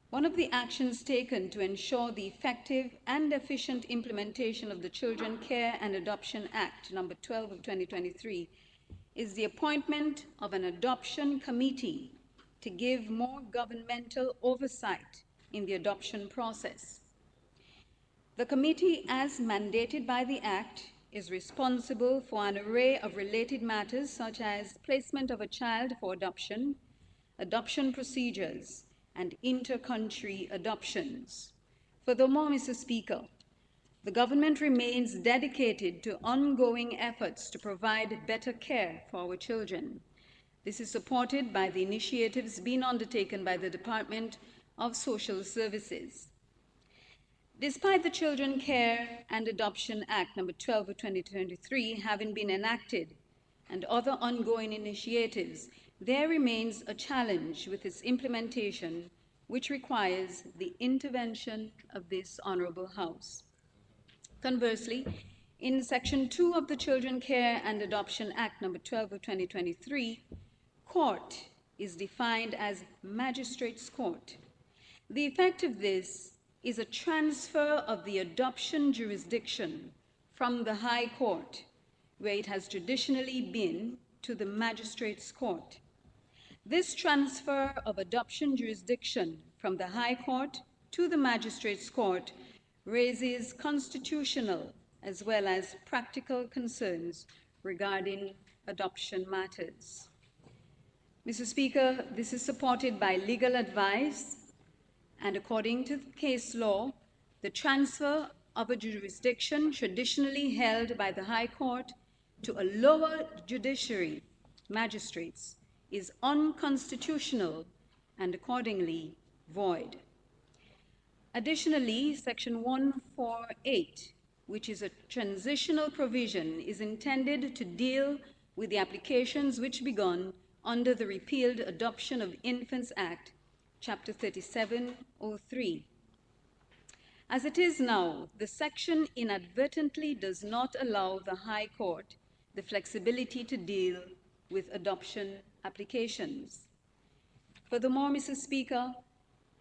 one of the actions taken to ensure the effective and efficient implementation of the Children Care and Adoption Act, number 12 of 2023, is the appointment of an adoption committee to give more governmental oversight in the adoption process. The committee, as mandated by the Act, is responsible for an array of related matters such as placement of a child for adoption, adoption procedures, and inter-country adoptions. Furthermore, Mr. Speaker, the government remains dedicated to ongoing efforts to provide better care for our children. This is supported by the initiatives being undertaken by the Department of Social Services. Despite the Children Care and Adoption Act number 12 of 2023 having been enacted and other ongoing initiatives, there remains a challenge with its implementation, which requires the intervention of this Honorable House. Conversely, in Section 2 of the Children Care and Adoption Act number 12 of 2023, court is defined as magistrate's court. The effect of this is a transfer of the adoption jurisdiction from the High Court, where it has traditionally been, to the magistrate's court. This transfer of adoption jurisdiction from the High Court to the magistrate's court raises constitutional as well as practical concerns regarding adoption matters. Mr. Speaker, this is supported by legal advice, and according to the case law, the transfer of a jurisdiction traditionally held by the High Court to a lower judiciary, magistrates, is unconstitutional and accordingly void. Additionally, Section 148, which is a transitional provision, is intended to deal with the applications which begun under the repealed Adoption of Infants Act, Chapter 3703. As it is now, the section inadvertently does not allow the High Court the flexibility to deal with adoption applications. Furthermore, Mr. Speaker,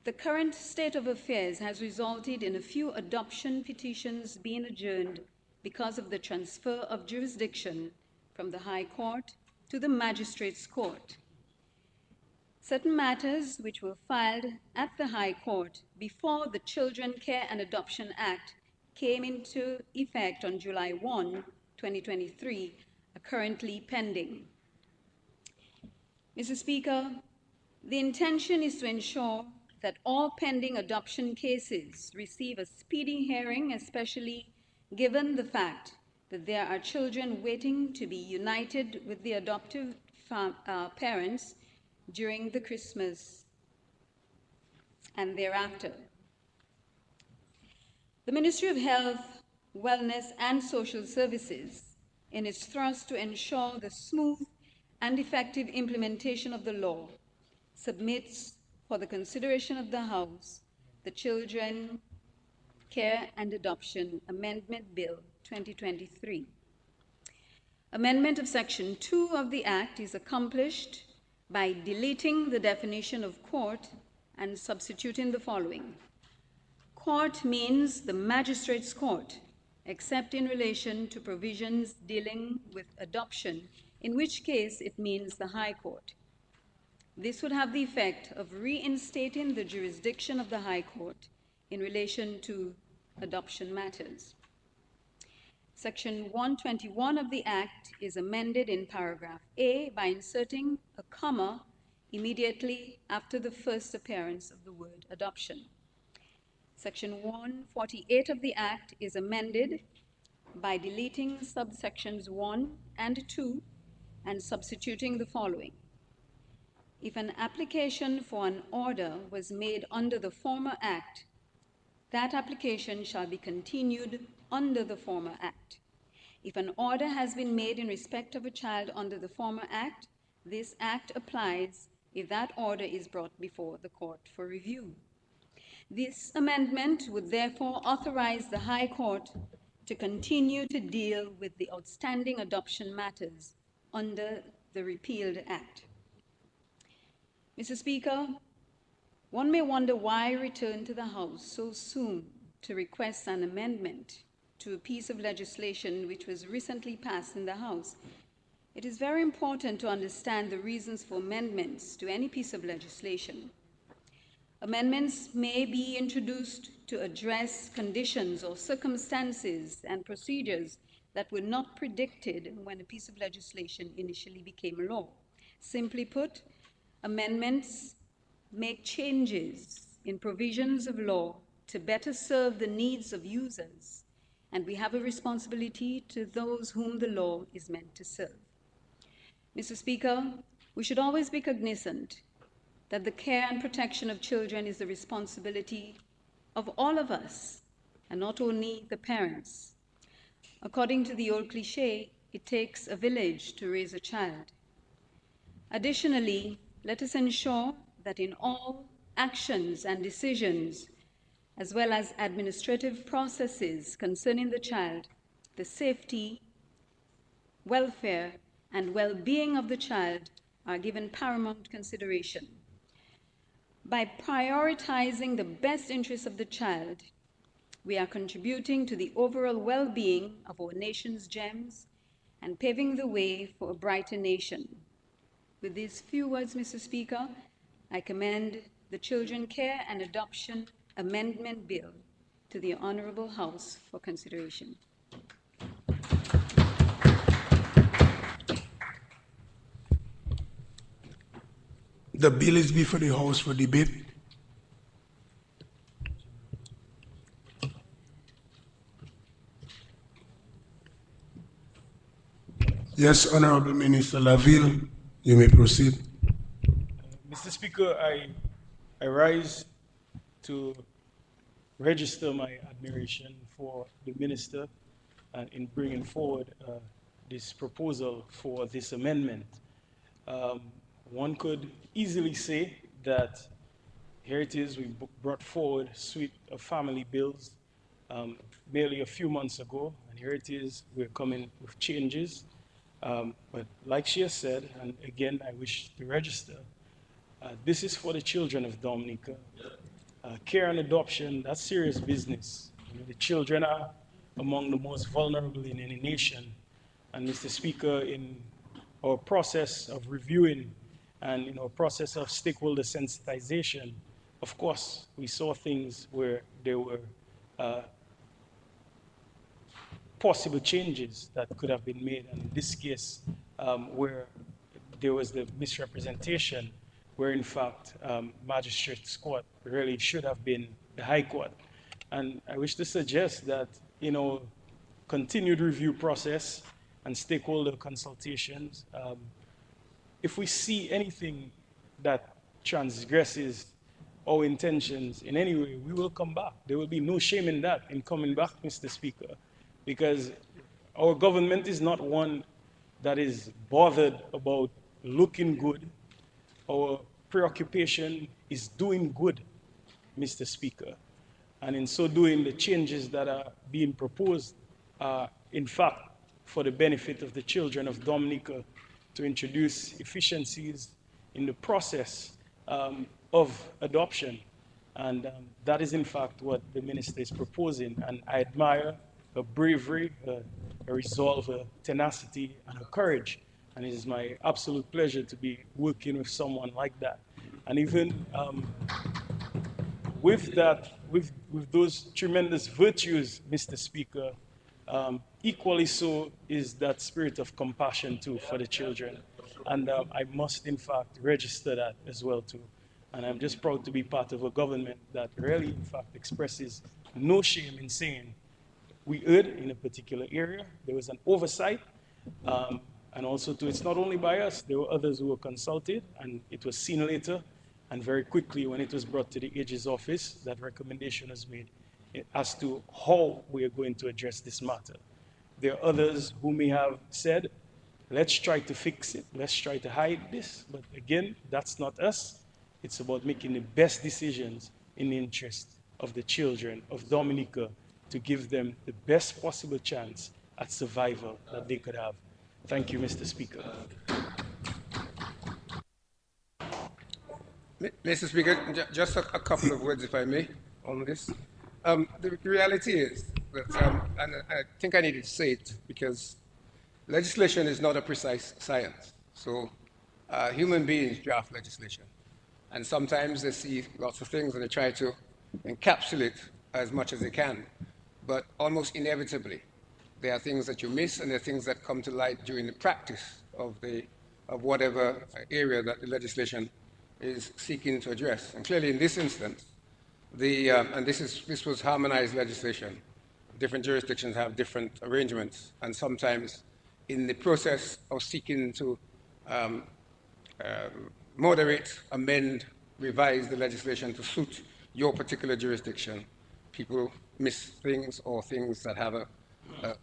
the current state of affairs has resulted in a few adoption petitions being adjourned because of the transfer of jurisdiction from the High Court to the Magistrates' Court. Certain matters which were filed at the High Court before the Children Care and Adoption Act came into effect on July 1, 2023, are currently pending. Mr. Speaker, the intention is to ensure that all pending adoption cases receive a speedy hearing, especially given the fact that there are children waiting to be united with the adoptive parents during the Christmas and thereafter. The Ministry of Health, Wellness and Social Services, in its thrust to ensure the smooth and effective implementation of the law, submits for the consideration of the House the Children Care and Adoption Amendment Bill 2023. Amendment of Section 2 of the Act is accomplished by deleting the definition of court and substituting the following. Court means the magistrate's court, except in relation to provisions dealing with adoption, in which case it means the High Court. This would have the effect of reinstating the jurisdiction of the High Court in relation to adoption matters. Section 121 of the Act is amended in paragraph A by inserting a comma immediately after the first appearance of the word adoption. Section 148 of the Act is amended by deleting subsections 1 and 2 and substituting the following. If an application for an order was made under the former Act, that application shall be continued under the former Act. If an order has been made in respect of a child under the former Act, this Act applies if that order is brought before the court for review. This amendment would therefore authorize the High Court to continue to deal with the outstanding adoption matters under the repealed Act. Mr. Speaker, one may wonder why return to the House so soon to request an amendment to a piece of legislation which was recently passed in the House. It is very important to understand the reasons for amendments to any piece of legislation. Amendments may be introduced to address conditions or circumstances and procedures that were not predicted when a piece of legislation initially became a law. Simply put, amendments make changes in provisions of law to better serve the needs of users, and we have a responsibility to those whom the law is meant to serve. Mr. Speaker, we should always be cognizant that the care and protection of children is the responsibility of all of us, and not only the parents. According to the old cliche, it takes a village to raise a child. Additionally, let us ensure that in all actions and decisions, as well as administrative processes concerning the child, the safety, welfare, and well-being of the child are given paramount consideration. By prioritizing the best interests of the child, we are contributing to the overall well-being of our nation's gems and paving the way for a brighter nation. With these few words, Mr. Speaker, I commend the Children Care and Adoption Amendment Bill to the Honorable House for consideration. The bill is before the House for debate. Yes, Honorable Minister Laville, you may proceed. Mr. Speaker, I rise to register my admiration for the Minister in bringing forward this proposal for this amendment. One could easily say that here it is, we brought forward a suite of family bills merely a few months ago, and here it is, we're coming with changes. But like she has said, and again, I wish to register, this is for the children of Dominica. Care and adoption, that's serious business. You know, the children are among the most vulnerable in any nation. And Mr. Speaker, in our process of reviewing and in our process of stakeholder sensitization, of course, we saw things where there were possible changes that could have been made. And in this case, where there was the misrepresentation, where in fact magistrates court really should have been the High Court. And I wish to suggest that, you know, continued review process and stakeholder consultations, if we see anything that transgresses our intentions in any way, we will come back. There will be no shame in that, in coming back, Mr. Speaker, because our government is not one that is bothered about looking good. Our preoccupation is doing good, Mr. Speaker. And in so doing, the changes that are being proposed are, in fact, for the benefit of the children of Dominica, to introduce efficiencies in the process of adoption. And that is, in fact, what the minister is proposing. And I admire her bravery, her resolve, her tenacity, and her courage. And it is my absolute pleasure to be working with someone like that. And even with that, with those tremendous virtues, Mr. Speaker, equally so is that spirit of compassion too for the children. And I must in fact register that as well too. And I'm just proud to be part of a government that really in fact expresses no shame in saying we erred in a particular area, there was an oversight, and also too, it's not only by us, there were others who were consulted, and it was seen later, and very quickly when it was brought to the AG's office, that recommendation was made as to how we are going to address this matter. There are others who may have said, let's try to fix it, let's try to hide this, but again, that's not us. It's about making the best decisions in the interest of the children of Dominica to give them the best possible chance at survival that they could have. Thank you, Mr. Speaker. Mr. Speaker, just a couple of words, if I may, on this. The reality is that, and I think I needed to say it because legislation is not a precise science. So human beings draft legislation. And sometimes they see lots of things and they try to encapsulate as much as they can. But almost inevitably, there are things that you miss and there are things that come to light during the practice of whatever area that the legislation is seeking to address. And clearly in this instance, and this was harmonized legislation. Different jurisdictions have different arrangements, and sometimes in the process of seeking to moderate, amend, revise the legislation to suit your particular jurisdiction, people miss things or things that have a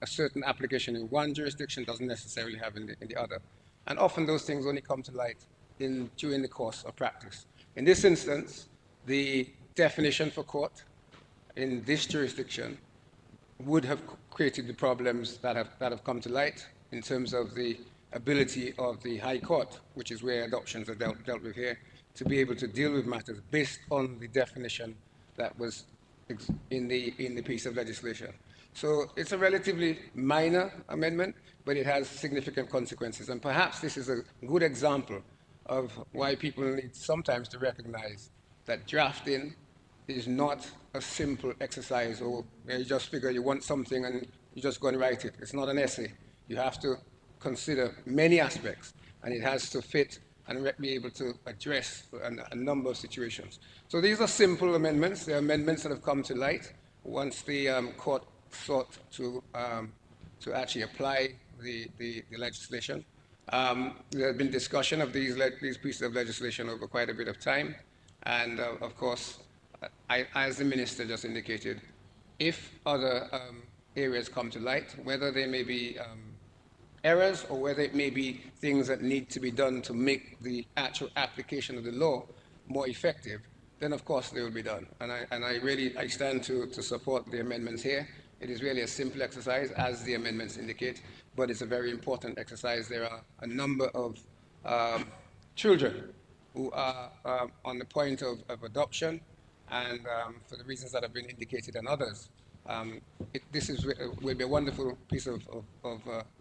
certain application in one jurisdiction doesn't necessarily have in the other. And often those things only come to light during the course of practice. In this instance, the definition for court in this jurisdiction would have created the problems that have come to light in terms of the ability of the High Court, which is where adoptions are dealt with here, to be able to deal with matters based on the definition that was in the piece of legislation. So it's a relatively minor amendment, but it has significant consequences. And perhaps this is a good example of why people need sometimes to recognize that drafting is not a simple exercise, or you just figure you want something and you just go and write it. It's not an essay. You have to consider many aspects, and it has to fit and be able to address a number of situations. So these are simple amendments. They're amendments that have come to light once the court sought to actually apply the legislation. There has been discussion of these pieces of legislation over quite a bit of time, and of course, as the minister just indicated, if other areas come to light, whether they may be errors or whether it may be things that need to be done to make the actual application of the law more effective, then of course they will be done. And I stand to support the amendments here. It is really a simple exercise, as the amendments indicate, but it's a very important exercise. There are a number of children who are on the point of adoption, and for the reasons that have been indicated and others, this will be a wonderful piece of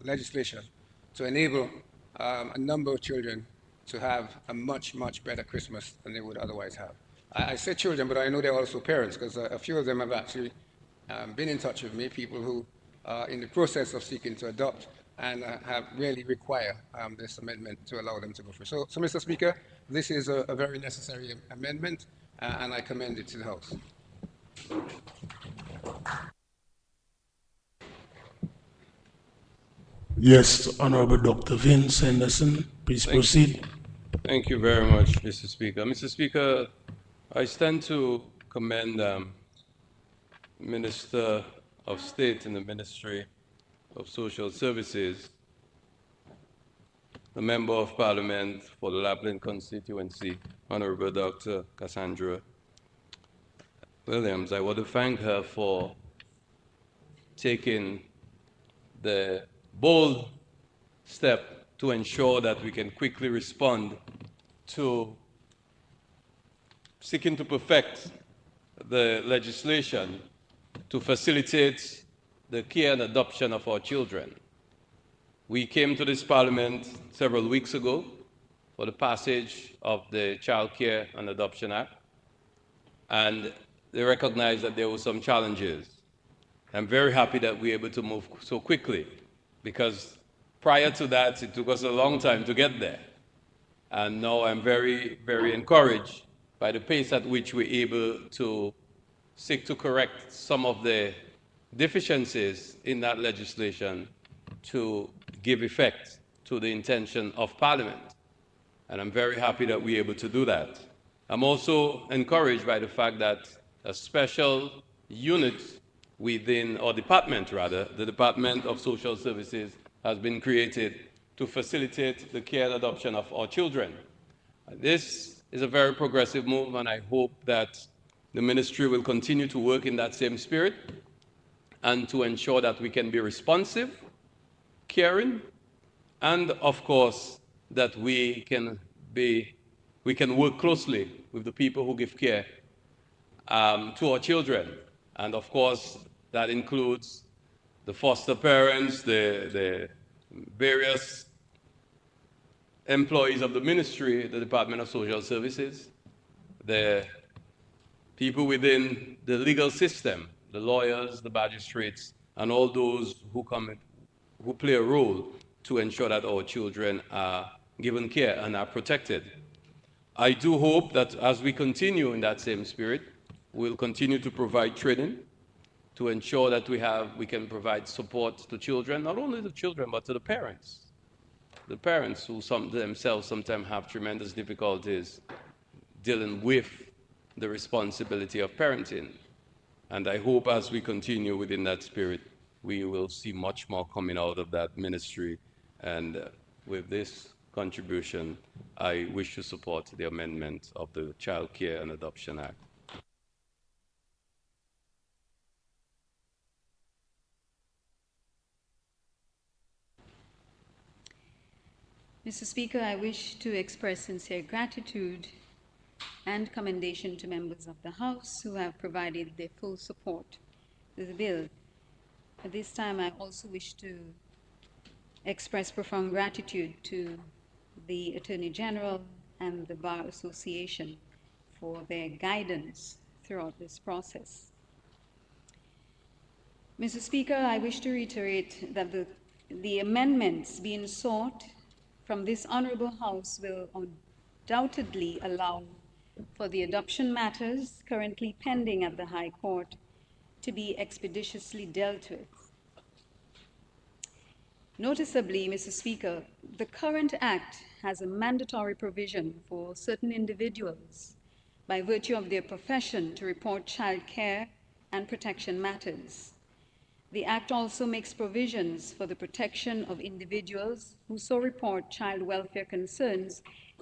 legislation to enable a number of children to have a much, much better Christmas than they would otherwise have. I say children, but I know they're also parents, because a few of them have actually been in touch with me, people who are in the process of seeking to adopt and have really require this amendment to allow them to go through. So Mr. Speaker, this is a very necessary amendment, and I commend it to the House. Yes, Honorable Dr. Vince Henderson, please proceed. Thank you very much, Mr. Speaker. Mr. Speaker, I stand to commend Minister of State in the Ministry of Social Services, the Member of Parliament for the Lapland constituency, Honorable Dr. Cassandra Williams. I want to thank her for taking the bold step to ensure that we can quickly respond to seeking to perfect the legislation to facilitate the care and adoption of our children. We came to this Parliament several weeks ago for the passage of the Child Care and Adoption Act, and they recognized that there were some challenges. I'm very happy that we were able to move so quickly, because prior to that, it took us a long time to get there. And now I'm very, very encouraged by the pace at which we're able to seek to correct some of the deficiencies in that legislation to give effect to the intention of Parliament. And I'm very happy that we're able to do that. I'm also encouraged by the fact that a special unit within, or department rather, the Department of Social Services has been created to facilitate the care and adoption of our children. This is a very progressive move, and I hope that the ministry will continue to work in that same spirit and to ensure that we can be responsive, caring, and of course, that we can work closely with the people who give care to our children. And of course, that includes the foster parents, the various employees of the ministry, the Department of Social Services, the people within the legal system, the lawyers, the magistrates, and all those who play a role to ensure that our children are given care and are protected. I do hope that as we continue in that same spirit, we'll continue to provide training to ensure that we can provide support to children, not only the children, but to the parents. The parents who themselves sometimes have tremendous difficulties dealing with the responsibility of parenting. And I hope as we continue within that spirit, we will see much more coming out of that ministry. And with this contribution, I wish to support the amendment of the Child Care and Adoption Act. Mr. Speaker, I wish to express sincere gratitude and commendation to members of the House who have provided their full support to the bill. At this time, I also wish to express profound gratitude to the Attorney General and the Bar Association for their guidance throughout this process. Mr. Speaker, I wish to reiterate that the amendments being sought from this Honorable House will undoubtedly allow for the adoption matters currently pending at the High Court to be expeditiously dealt with. Noticeably, Mr. Speaker, the current Act has a mandatory provision for certain individuals by virtue of their profession to report child care and protection matters. The Act also makes provisions for the protection of individuals who so report child welfare concerns,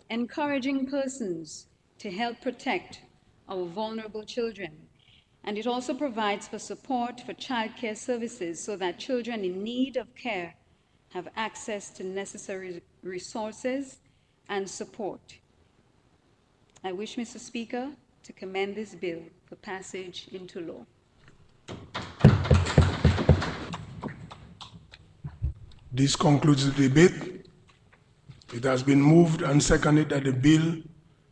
encouraging persons to help protect our vulnerable children. And it also provides for support for child care services so that children in need of care have access to necessary resources and support. I wish, Mr. Speaker, to commend this bill for passage into law. This concludes the debate. It has been moved and seconded that the bill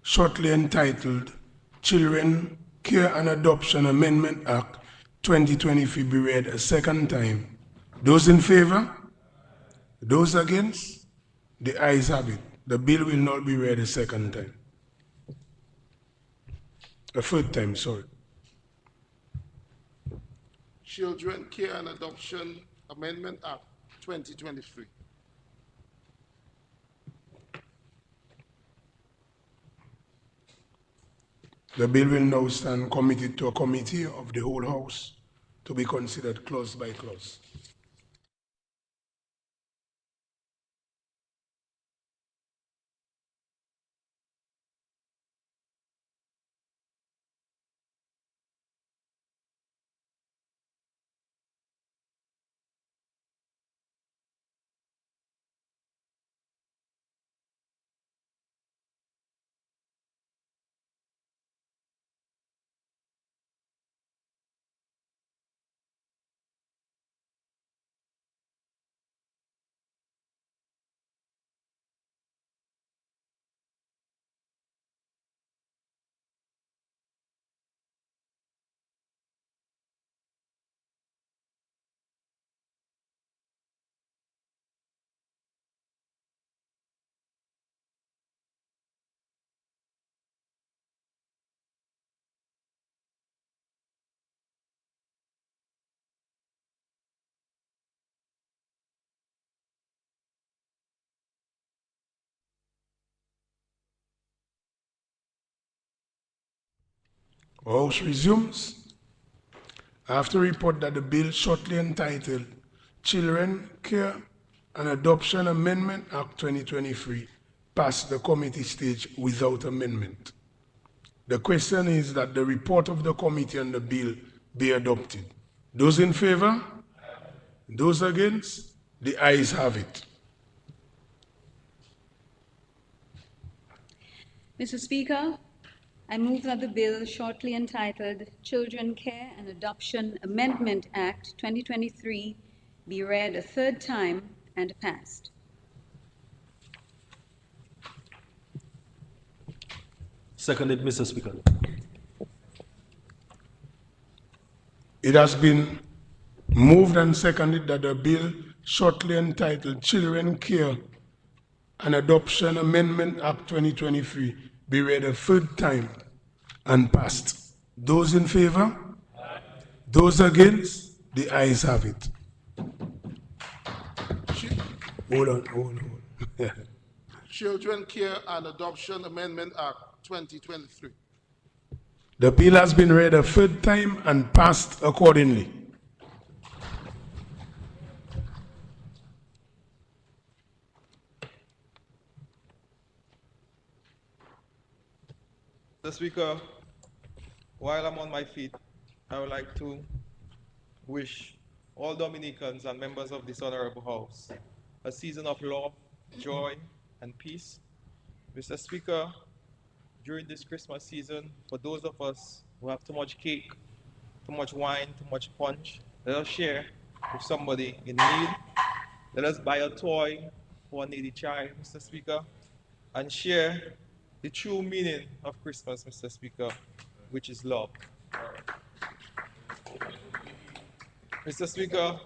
shortly entitled Children Care and Adoption Amendment Act 2023 be read a second time. Those in favor? Those against? The ayes have it. The bill will not be read a second time. A third time, sorry. Children Care and Adoption Amendment Act 2023. The bill will now stand committed to a committee of the whole House to be considered clause by clause. House resumes. I have to report that the bill shortly entitled Children Care and Adoption Amendment Act 2023 passed the committee stage without amendment. The question is that the report of the committee on the bill be adopted. Those in favor? Those against? The ayes have it. Mr. Speaker, I move that the bill shortly entitled Children Care and Adoption Amendment Act 2023 be read a third time and passed. Seconded, Mr. Speaker. It has been moved and seconded that the bill shortly entitled Children Care and Adoption Amendment Act 2023 be read a third time and passed. Those in favor? Those against? The ayes have it. Hold on. Children Care and Adoption Amendment Act 2023. The bill has been read a third time and passed accordingly. Mr. Speaker, while I'm on my feet, I would like to wish all Dominicans and members of this honorable House a season of love, joy, and peace. Mr. Speaker, during this Christmas season, for those of us who have too much cake, too much wine, too much punch, let us share with somebody in need. Let us buy a toy for a needy child, Mr. Speaker, and share the true meaning of Christmas, Mr. Speaker, which is love. Mr. Speaker,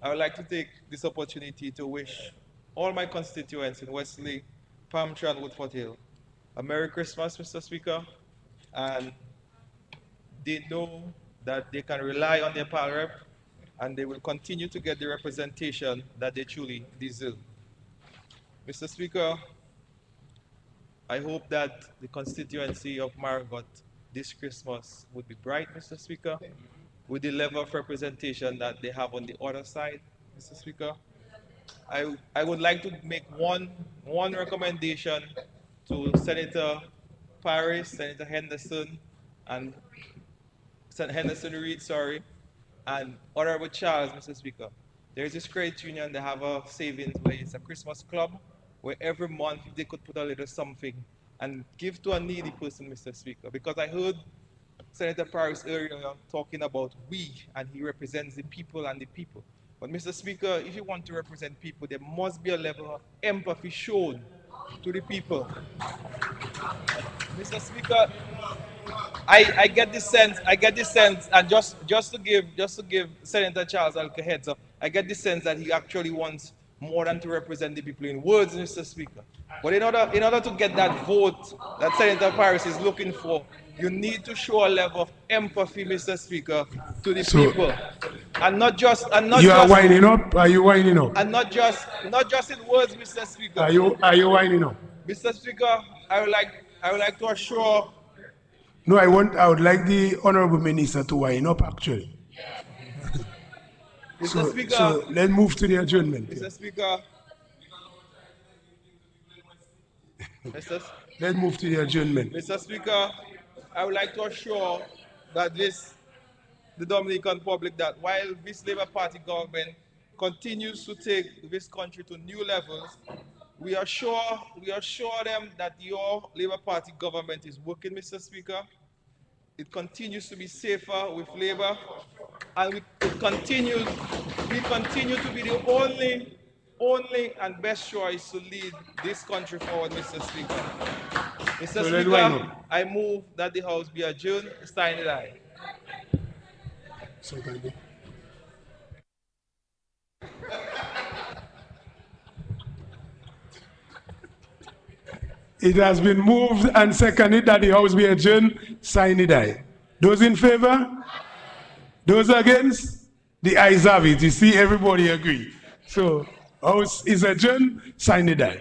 I would like to take this opportunity to wish all my constituents in Wesley, Palmtree, and Woodford Hill a Merry Christmas, Mr. Speaker, and they know that they can rely on their pal rep and they will continue to get the representation that they truly deserve. Mr. Speaker, I hope that the constituency of Margot this Christmas would be bright, Mr. Speaker, with the level of representation that they have on the other side, Mr. Speaker. I would like to make one recommendation to Senator Paris, Senator Henderson, and Senator Henderson Reid, and Honorable Charles, Mr. Speaker. There is this credit union, they have a savings where it's a Christmas club, where every month they could put a little something and give to a needy person, Mr. Speaker. Because I heard Senator Paris earlier talking about we, and he represents the people and the people. But Mr. Speaker, if you want to represent people, there must be a level of empathy shown to the people. Mr. Speaker, I get this sense, and just to give Senator Charles a heads up, I get the sense that he actually wants more than to represent the people in words, Mr. Speaker. But in order to get that vote that Senator Paris is looking for, you need to show a level of empathy, Mr. Speaker, to the people, and not just. You are winding up. Are you winding up? And not just in words, Mr. Speaker. Are you winding up? Mr. Speaker, I would like to assure. No, I would like the honorable minister to wind up actually. Mr. Speaker. So let's move to the adjournment. Mr. Speaker. Let's move to the adjournment. Mr. Speaker, I would like to assure that the Dominican public, that while this Labour Party government continues to take this country to new levels, we assure them that your Labour Party government is working, Mr. Speaker. It continues to be safer with Labour, and we continue to be the only and best choice to lead this country forward, Mr. Speaker. Mr. Speaker, I move that the House be adjourned. Stein, aye. It has been moved and seconded that the House be adjourned. Sign it aye. Those in favor? Those against? The ayes have it. You see, everybody agree. So, House is adjourned. Sign it aye.